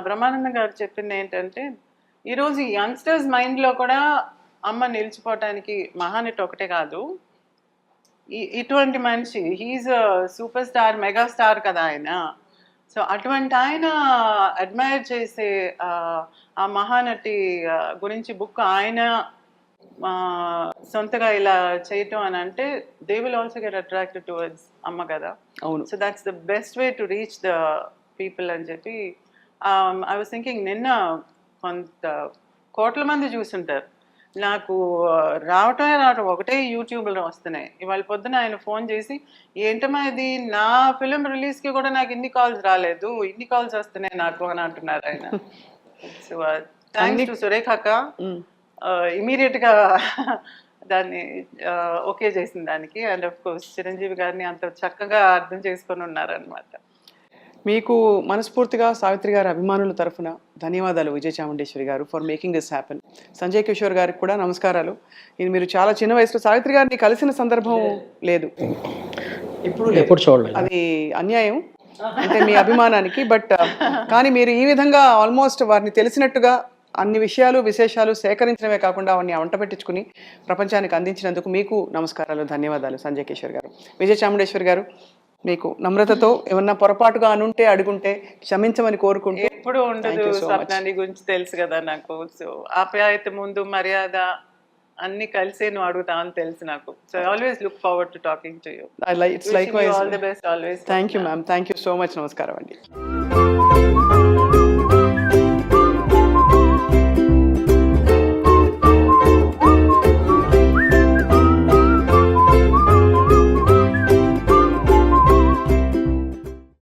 బ్రహ్మానందం గారు చెప్పింది ఏంటంటే, ఈరోజు యంగ్స్టర్స్ మైండ్లో కూడా అమ్మ నిలిచిపోవటానికి మహానటి ఒకటే కాదు, ఇటువంటి మనిషి, he's super star, mega star కదా ఆయన. సో అటువంటి ఆయన అడ్మైర్ చేసే ఆ మహానటి గురించి బుక్ ఆయన సొంతగా ఇలా చేయటం అని అంటే they will also get attracted towards అమ్మ కదా. అవును. So that's the best way to reach the people అని చెప్పి ఐ వాజ్ థింకింగ్, నిన్న కొంత కోట్ల మంది చూసుంటారు. నాకు రావటం ఒకటే యూట్యూబ్లో వస్తున్నాయి. ఇవాళ పొద్దున ఆయన ఫోన్ చేసి, ఏంటమ్మా ఇది, నా ఫిలిం రిలీజ్కి కూడా నాకు ఇన్ని కాల్స్ రాలేదు, ఇన్ని కాల్స్ వస్తున్నాయి నాకు అని అంటున్నారు ఆయన. సో థ్యాంక్స్ టు సురేఖ అక్క, ఇమీడియట్గా దాన్ని ఓకే చేసిన దానికి. అండ్ ఆఫ్ కోర్స్ చిరంజీవి గారిని అంత చక్కగా అర్థం చేసుకొని ఉన్నారనమాట. మీకు మనస్ఫూర్తిగా సావిత్రి గారి అభిమానుల తరఫున ధన్యవాదాలు విజయ చాముండేశ్వరి గారు for making this happen. Sanjay Kishore గారికి కూడా నమస్కారాలు. ఇది మీరు చాలా చిన్న వయసులో సావిత్రి గారిని కలిసిన సందర్భం లేదు, ఎప్పుడు చూడలేదు. అది అన్యాయం అంటే మీ అభిమానానికి. బట్ కానీ మీరు ఈ విధంగా ఆల్మోస్ట్ వారిని తెలిసినట్టుగా అన్ని విషయాలు విశేషాలు సేకరించడమే కాకుండా అవన్నీ వంట పెట్టించుకుని ప్రపంచానికి అందించినందుకు మీకు నమస్కారాలు, ధన్యవాదాలు సంజయ్ కిషోర్ గారు. విజయ చాముండేశ్వరి గారు, మీకు నమ్రతతో ఏమన్నా పొరపాటుగా అనుంటే అడుగుంటే క్షమించమని కోరుకుంటూ. ఎప్పుడు ఉండదు, స్వప్నాన్ని గురించి తెలుసు కదా నాకు. సో ఆప్యాయత ముందు మర్యాద అన్ని కలిసే నువ్వు అడుగుతావు అని తెలుసు నాకు. So I always look forward to talking to you. It's like all the best always. Thank you ma'am, thank you so much. నమస్కారం అండి.